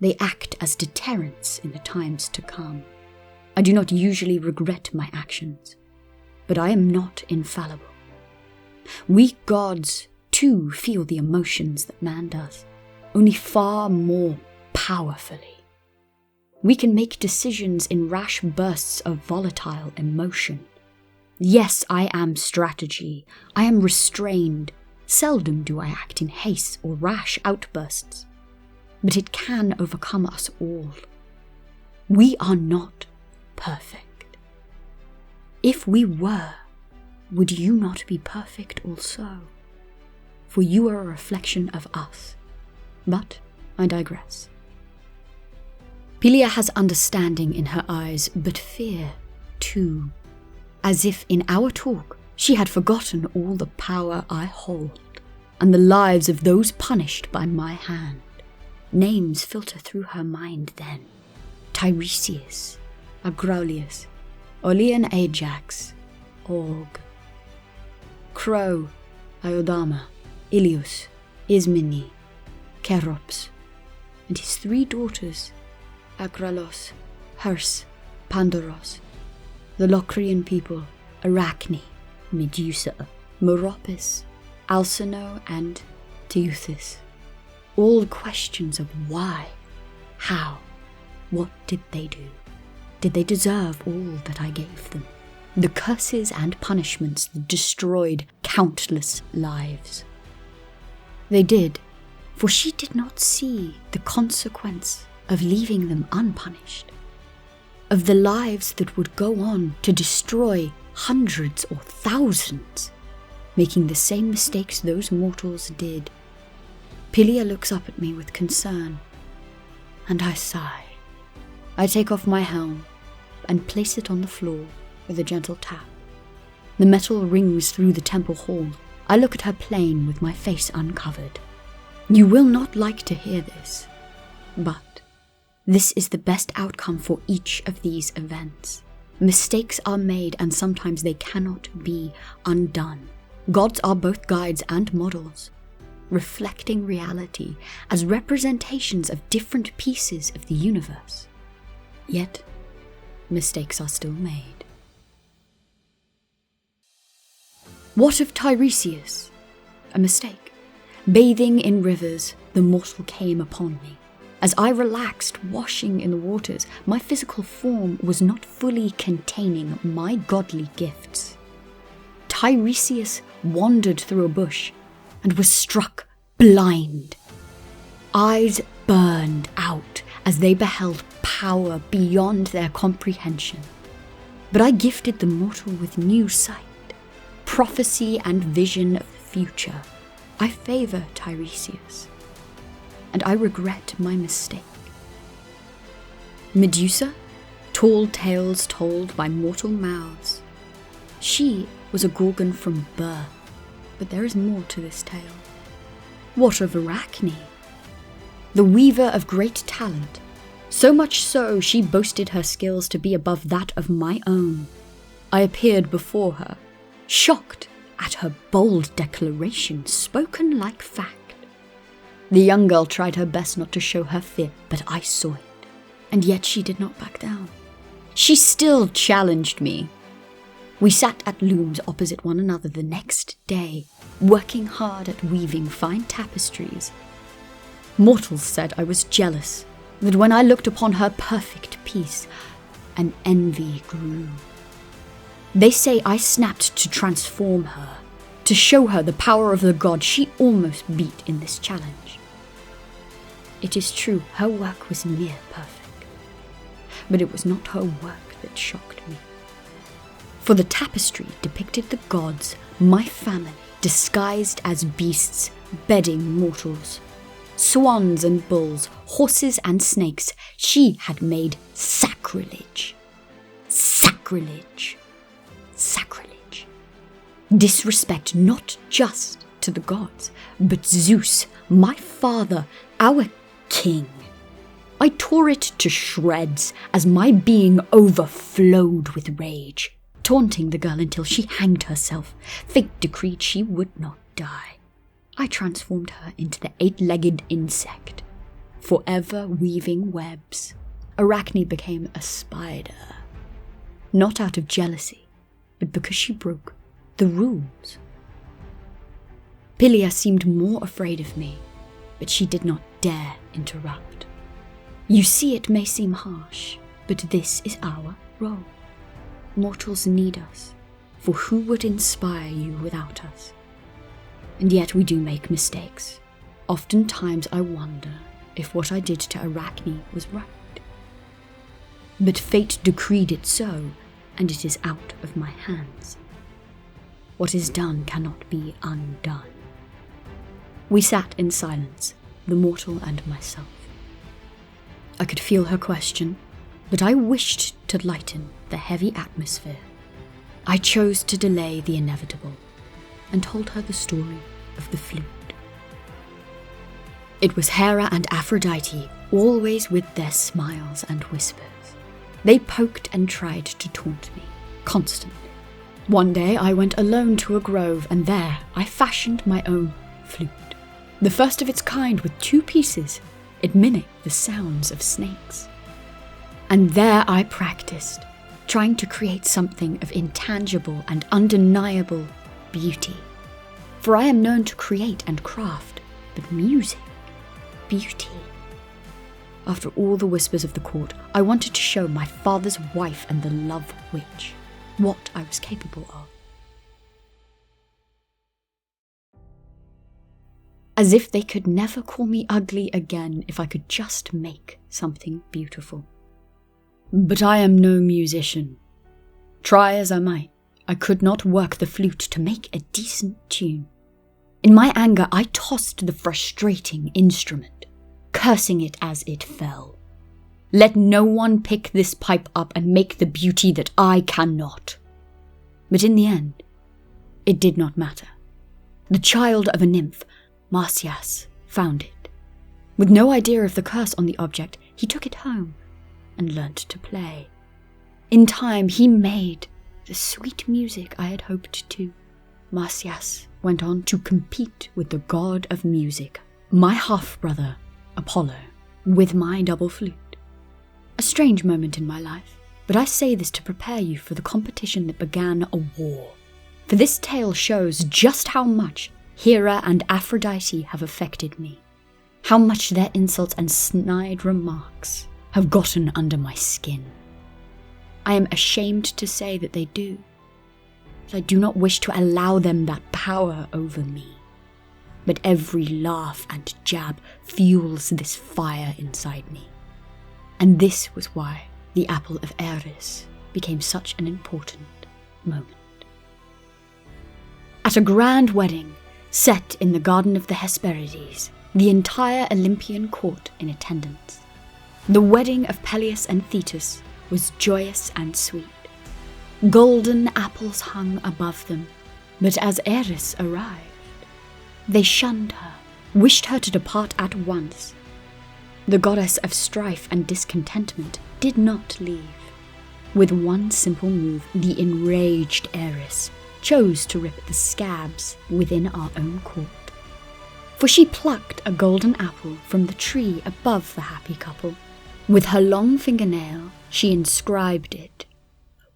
They act as deterrents in the times to come. I do not usually regret my actions, but I am not infallible. We gods, too, feel the emotions that man does, only far more powerfully. We can make decisions in rash bursts of volatile emotion. Yes, I am strategy. I am restrained. Seldom do I act in haste or rash outbursts. But it can overcome us all. We are not perfect. If we were, would you not be perfect also? For you are a reflection of us. But I digress. Pylia has understanding in her eyes, but fear, too. As if in our talk she had forgotten all the power I hold, and the lives of those punished by my hand. Names filter through her mind then. Tiresias, Agraulius, Olean Ajax, Og, Crow, Iodama, Ilius, Ismene, Kerops, and his 3 daughters, Akralos, Herse, Pandaros, the Locrian people, Arachne, Medusa, Meropis, Alcino, and Teuthys. All questions of why, how, what did they do? Did they deserve all that I gave them? The curses and punishments that destroyed countless lives. They did, for she did not see the consequence of leaving them unpunished, of the lives that would go on to destroy hundreds or thousands, making the same mistakes those mortals did. Pylia looks up at me with concern, and I sigh. I take off my helm and place it on the floor with a gentle tap. The metal rings through the temple hall. I look at her plain with my face uncovered. You will not like to hear this, but this is the best outcome for each of these events. Mistakes are made, and sometimes they cannot be undone. Gods are both guides and models, reflecting reality as representations of different pieces of the universe. Yet, mistakes are still made. What of Tiresias? A mistake. Bathing in rivers, the mortal came upon me. As I relaxed, washing in the waters, my physical form was not fully containing my godly gifts. Tiresias wandered through a bush and was struck blind. Eyes burned out as they beheld power beyond their comprehension. But I gifted the mortal with new sight, prophecy and vision of the future. I favour Tiresias, and I regret my mistake. Medusa, tall tales told by mortal mouths. She was a Gorgon from birth, but there is more to this tale. What of Arachne? The weaver of great talent, so much so she boasted her skills to be above that of my own. I appeared before her, shocked at her bold declaration spoken like fact. The young girl tried her best not to show her fear, but I saw it, and yet she did not back down. She still challenged me. We sat at looms opposite one another the next day, working hard at weaving fine tapestries. Mortals said I was jealous, that when I looked upon her perfect piece, an envy grew. They say I snapped to transform her, to show her the power of the god she almost beat in this challenge. It is true, her work was near perfect, but it was not her work that shocked me. For the tapestry depicted the gods, my family, disguised as beasts, bedding mortals. Swans and bulls, horses and snakes, she had made sacrilege. Sacrilege. Sacrilege. Disrespect not just to the gods, but Zeus, my father, our king. I tore it to shreds as my being overflowed with rage, taunting the girl until she hanged herself. Fate decreed she would not die. I transformed her into the 8-legged insect, forever weaving webs. Arachne became a spider, not out of jealousy, but because she broke the rules. Pylia seemed more afraid of me, but she did not dare interrupt. You see, it may seem harsh, but this is our role. Mortals need us, for who would inspire you without us? And yet we do make mistakes. Oftentimes I wonder if what I did to Arachne was right. But fate decreed it so, and it is out of my hands. What is done cannot be undone. We sat in silence, the mortal and myself. I could feel her question, but I wished to lighten the heavy atmosphere. I chose to delay the inevitable, and told her the story of the flute. It was Hera and Aphrodite, always with their smiles and whispers. They poked and tried to taunt me, constantly. One day I went alone to a grove, and there I fashioned my own flute. The first of its kind with 2 pieces. It mimicked the sounds of snakes. And there I practiced, trying to create something of intangible and undeniable beauty. For I am known to create and craft, but music, beauty. After all the whispers of the court, I wanted to show my father's wife and the love witch what I was capable of. As if they could never call me ugly again if I could just make something beautiful. But I am no musician. Try as I might, I could not work the flute to make a decent tune. In my anger, I tossed the frustrating instrument, cursing it as it fell. Let no one pick this pipe up and make the beauty that I cannot. But in the end, it did not matter. The child of a nymph, Marsyas, found it. With no idea of the curse on the object, he took it home and learnt to play. In time, he made the sweet music I had hoped to. Marsyas went on to compete with the god of music, my half-brother, Apollo, with my double flute. A strange moment in my life, but I say this to prepare you for the competition that began a war. For this tale shows just how much Hera and Aphrodite have affected me. How much their insults and snide remarks have gotten under my skin. I am ashamed to say that they do. I do not wish to allow them that power over me. But every laugh and jab fuels this fire inside me. And this was why the apple of Eris became such an important moment. At a grand wedding, set in the Garden of the Hesperides, the entire Olympian court in attendance. The wedding of Peleus and Thetis was joyous and sweet. Golden apples hung above them, but as Eris arrived, they shunned her, wished her to depart at once. The goddess of strife and discontentment did not leave. With one simple move, the enraged Eris chose to rip the scabs within our own court. For she plucked a golden apple from the tree above the happy couple. With her long fingernail, she inscribed it.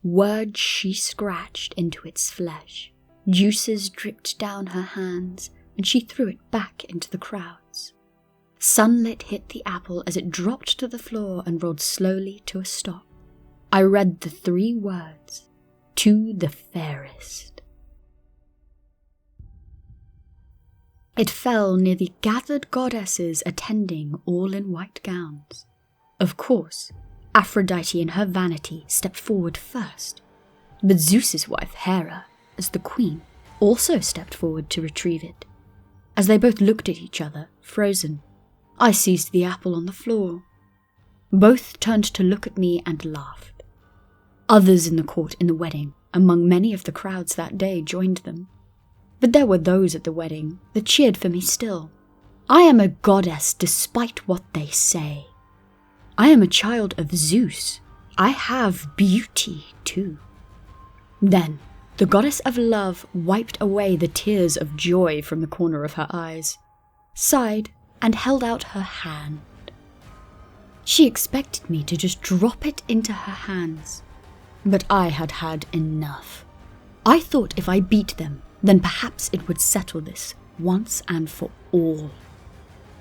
Words she scratched into its flesh. Juices dripped down her hands, and she threw it back into the crowds. Sunlight hit the apple as it dropped to the floor and rolled slowly to a stop. I read the 3 words, "To the fairest." It fell near the gathered goddesses attending, all in white gowns. Of course, Aphrodite in her vanity stepped forward first, but Zeus's wife Hera, as the queen, also stepped forward to retrieve it. As they both looked at each other, frozen, I seized the apple on the floor. Both turned to look at me and laughed. Others in the court in the wedding, among many of the crowds that day, joined them. But there were those at the wedding that cheered for me still. I am a goddess despite what they say. I am a child of Zeus. I have beauty too. Then, the goddess of love wiped away the tears of joy from the corner of her eyes, sighed, and held out her hand. She expected me to just drop it into her hands, but I had had enough. I thought if I beat them, then perhaps it would settle this once and for all.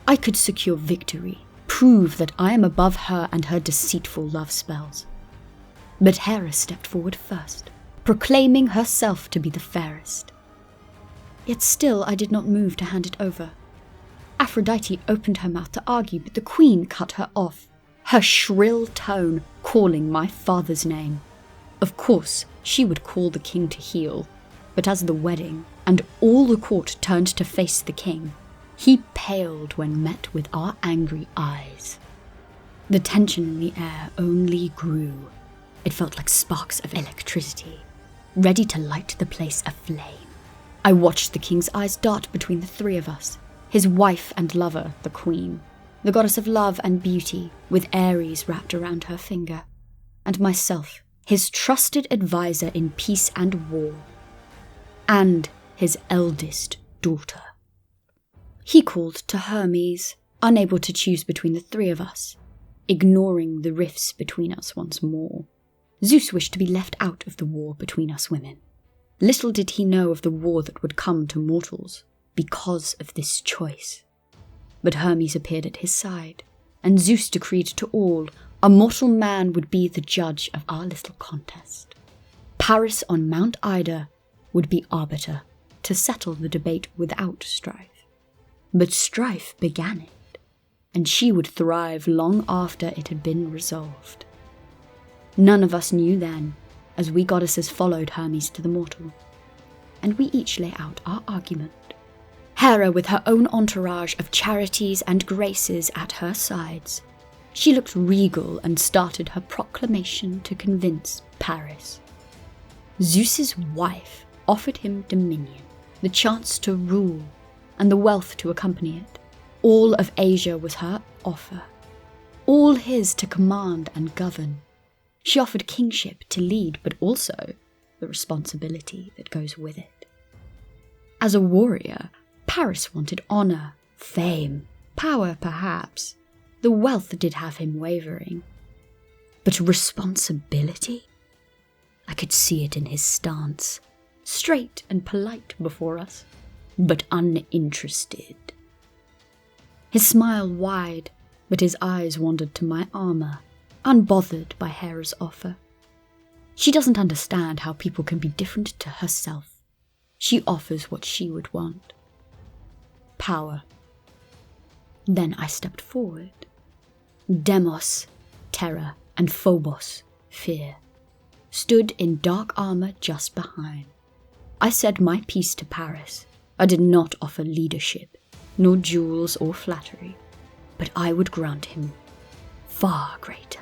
I could secure victory, prove that I am above her and her deceitful love spells. But Hera stepped forward first, proclaiming herself to be the fairest. Yet still I did not move to hand it over. Aphrodite opened her mouth to argue, but the queen cut her off, her shrill tone calling my father's name. Of course, she would call the king to heel, but as the wedding and all the court turned to face the king, he paled when met with our angry eyes. The tension in the air only grew. It felt like sparks of electricity, ready to light the place aflame. I watched the king's eyes dart between the 3 of us, his wife and lover, the queen, the goddess of love and beauty, with Ares wrapped around her finger, and myself, his trusted advisor in peace and war, and his eldest daughter. He called to Hermes, unable to choose between the 3 of us, ignoring the rifts between us once more. Zeus wished to be left out of the war between us women. Little did he know of the war that would come to mortals because of this choice. But Hermes appeared at his side, and Zeus decreed to all a mortal man would be the judge of our little contest. Paris on Mount Ida would be arbiter to settle the debate without strife. But strife began it, and she would thrive long after it had been resolved. None of us knew then, as we goddesses followed Hermes to the mortal, and we each lay out our argument. Hera with her own entourage of charities and graces at her sides. She looked regal and started her proclamation to convince Paris. Zeus's wife offered him dominion, the chance to rule, and the wealth to accompany it. All of Asia was her offer, all his to command and govern. She offered kingship to lead, but also the responsibility that goes with it. As a warrior, Paris wanted honor, fame, power perhaps. The wealth did have him wavering. But responsibility? I could see it in his stance, straight and polite before us. but uninterested. His smile wide, but his eyes wandered to my armour, unbothered by Hera's offer. She doesn't understand how people can be different to herself. She offers what she would want. Power. Then I stepped forward. Demos, terror, and Phobos, fear, stood in dark armour just behind. I said my piece to Paris. I did not offer leadership, nor jewels or flattery, but I would grant him far greater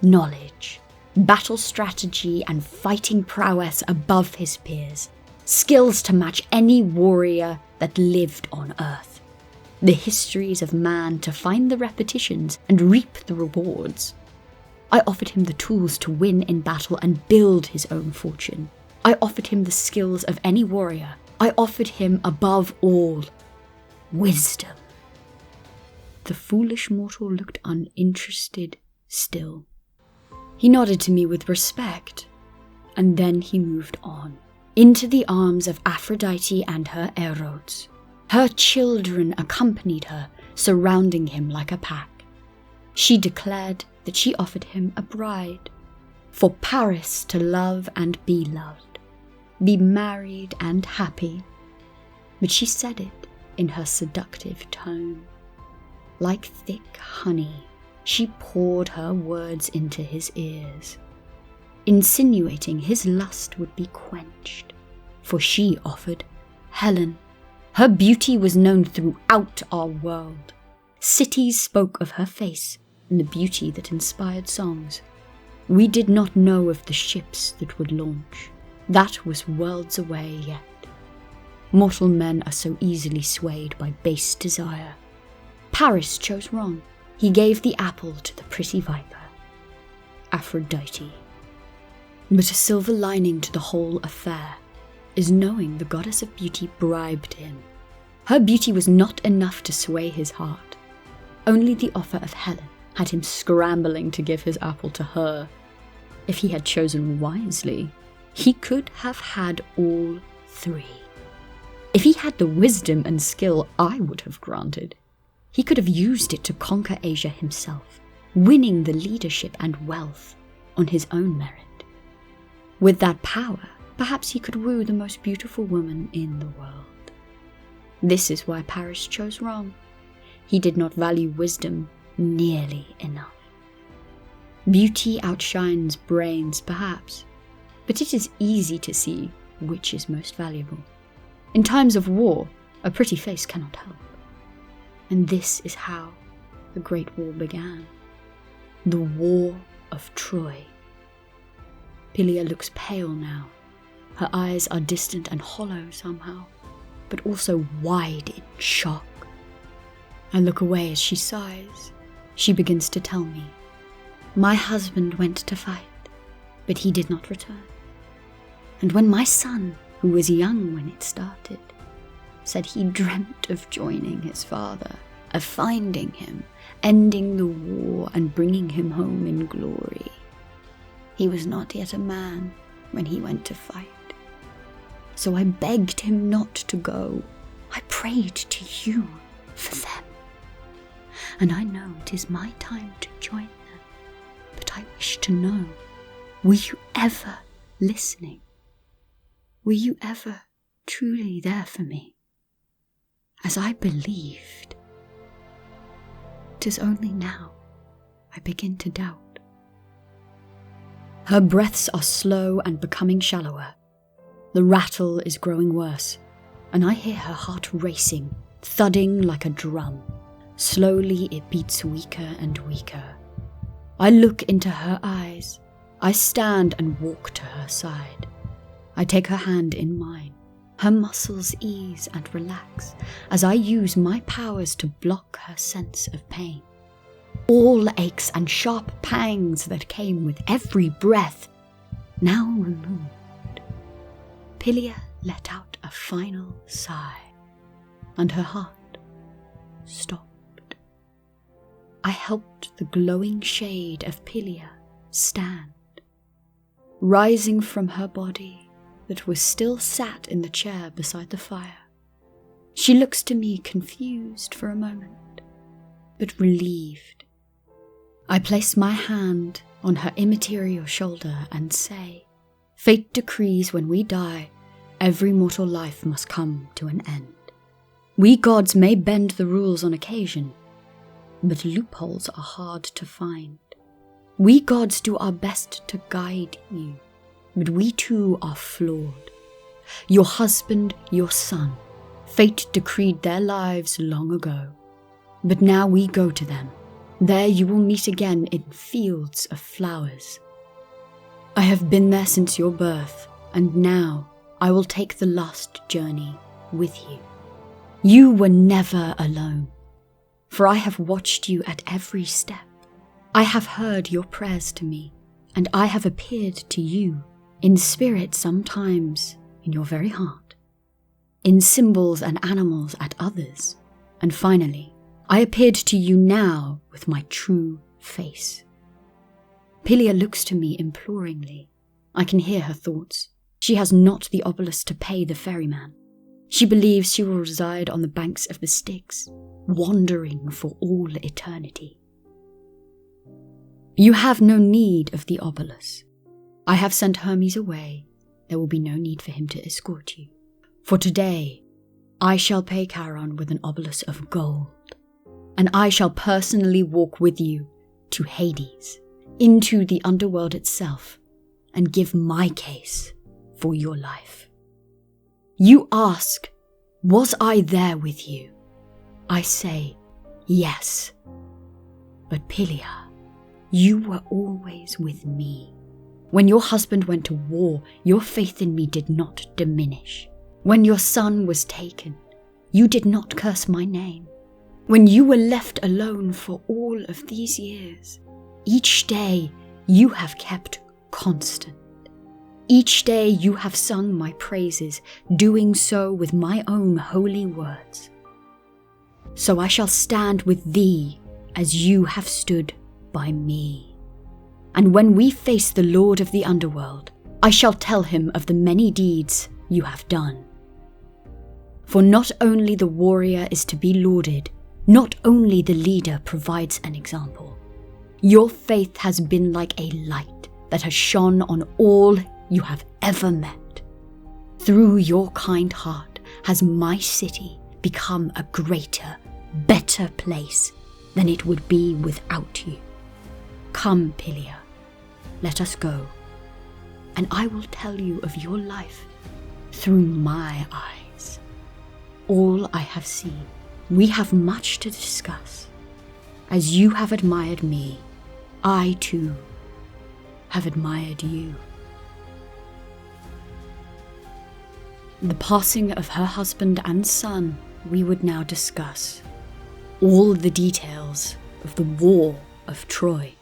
knowledge, battle strategy, and fighting prowess above his peers, skills to match any warrior that lived on Earth, the histories of man to find the repetitions and reap the rewards. I offered him the tools to win in battle and build his own fortune. I offered him the skills of any warrior. I offered him, above all, wisdom. The foolish mortal looked uninterested still. He nodded to me with respect, and then he moved on, into the arms of Aphrodite and her Erodes. Her children accompanied her, surrounding him like a pack. She declared that she offered him a bride, for Paris to love and be loved, be married and happy. But she said it in her seductive tone. Like thick honey, she poured her words into his ears, insinuating his lust would be quenched, for she offered Helen. Her beauty was known throughout our world. Cities spoke of her face and the beauty that inspired songs. We did not know of the ships that would launch. That was worlds away yet. Mortal men are so easily swayed by base desire. Paris chose wrong. He gave the apple to the pretty viper, Aphrodite. But a silver lining to the whole affair is knowing the goddess of beauty bribed him. Her beauty was not enough to sway his heart. Only the offer of Helen had him scrambling to give his apple to her. If he had chosen wisely, he could have had all three. If he had the wisdom and skill I would have granted, he could have used it to conquer Asia himself, winning the leadership and wealth on his own merit. With that power, perhaps he could woo the most beautiful woman in the world. This is why Paris chose wrong. He did not value wisdom nearly enough. Beauty outshines brains, perhaps, but it is easy to see which is most valuable. In times of war, a pretty face cannot help. And this is how the Great War began. The War of Troy. Pylia looks pale now. Her eyes are distant and hollow somehow, but also wide in shock. I look away as she sighs. She begins to tell me, "My husband went to fight, but he did not return. And when my son, who was young when it started, said he dreamt of joining his father, of finding him, ending the war and bringing him home in glory, he was not yet a man when he went to fight. So I begged him not to go. I prayed to you for them. And I know it is my time to join them. But I wish to know, were you ever listening? Were you ever truly there for me? As I believed. 'Tis only now I begin to doubt." Her breaths are slow and becoming shallower. The rattle is growing worse, and I hear her heart racing, thudding like a drum. Slowly it beats weaker and weaker. I look into her eyes. I stand and walk to her side. I take her hand in mine. Her muscles ease and relax as I use my powers to block her sense of pain. All aches and sharp pangs that came with every breath, now removed. Pylia let out a final sigh, and her heart stopped. I helped the glowing shade of Pylia stand. Rising from her body that was still sat in the chair beside the fire, She looks to me confused for a moment, but relieved. I place my hand on her immaterial shoulder and say, "Fate decrees when we die, every mortal life must come to an end. We gods may bend the rules on occasion, but loopholes are hard to find. We gods do our best to guide you, but we too are flawed. Your husband, your son, fate decreed their lives long ago, but now we go to them. There you will meet again in fields of flowers. I have been there since your birth, and now I will take the last journey with you. You were never alone, for I have watched you at every step. I have heard your prayers to me, and I have appeared to you, in spirit sometimes, in your very heart, in symbols and animals at others, and finally, I appeared to you now with my true face." Pylia looks to me imploringly. I can hear her thoughts. She has not the obelisk to pay the ferryman. She believes she will reside on the banks of the Styx, wandering for all eternity. "You have no need of the obelisk. I have sent Hermes away. There will be no need for him to escort you. For today, I shall pay Charon with an obelisk of gold, and I shall personally walk with you to Hades, into the underworld itself, and give my case for your life. You ask, was I there with you? I say, yes. But Pylia, you were always with me. When your husband went to war, your faith in me did not diminish. When your son was taken, you did not curse my name. When you were left alone for all of these years, each day you have kept constant. Each day you have sung my praises, doing so with my own holy words. So I shall stand with thee as you have stood by me. And when we face the Lord of the underworld, I shall tell him of the many deeds you have done. For not only the warrior is to be lauded, not only the leader provides an example. Your faith has been like a light that has shone on all you have ever met. Through your kind heart has my city become a greater, better place than it would be without you. Come, Pylia, let us go, and I will tell you of your life through my eyes. All I have seen. We have much to discuss. As you have admired me, I too have admired you. The passing of her husband and son we would now discuss. All the details of the war of Troy.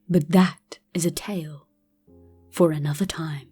But that is a tale for another time.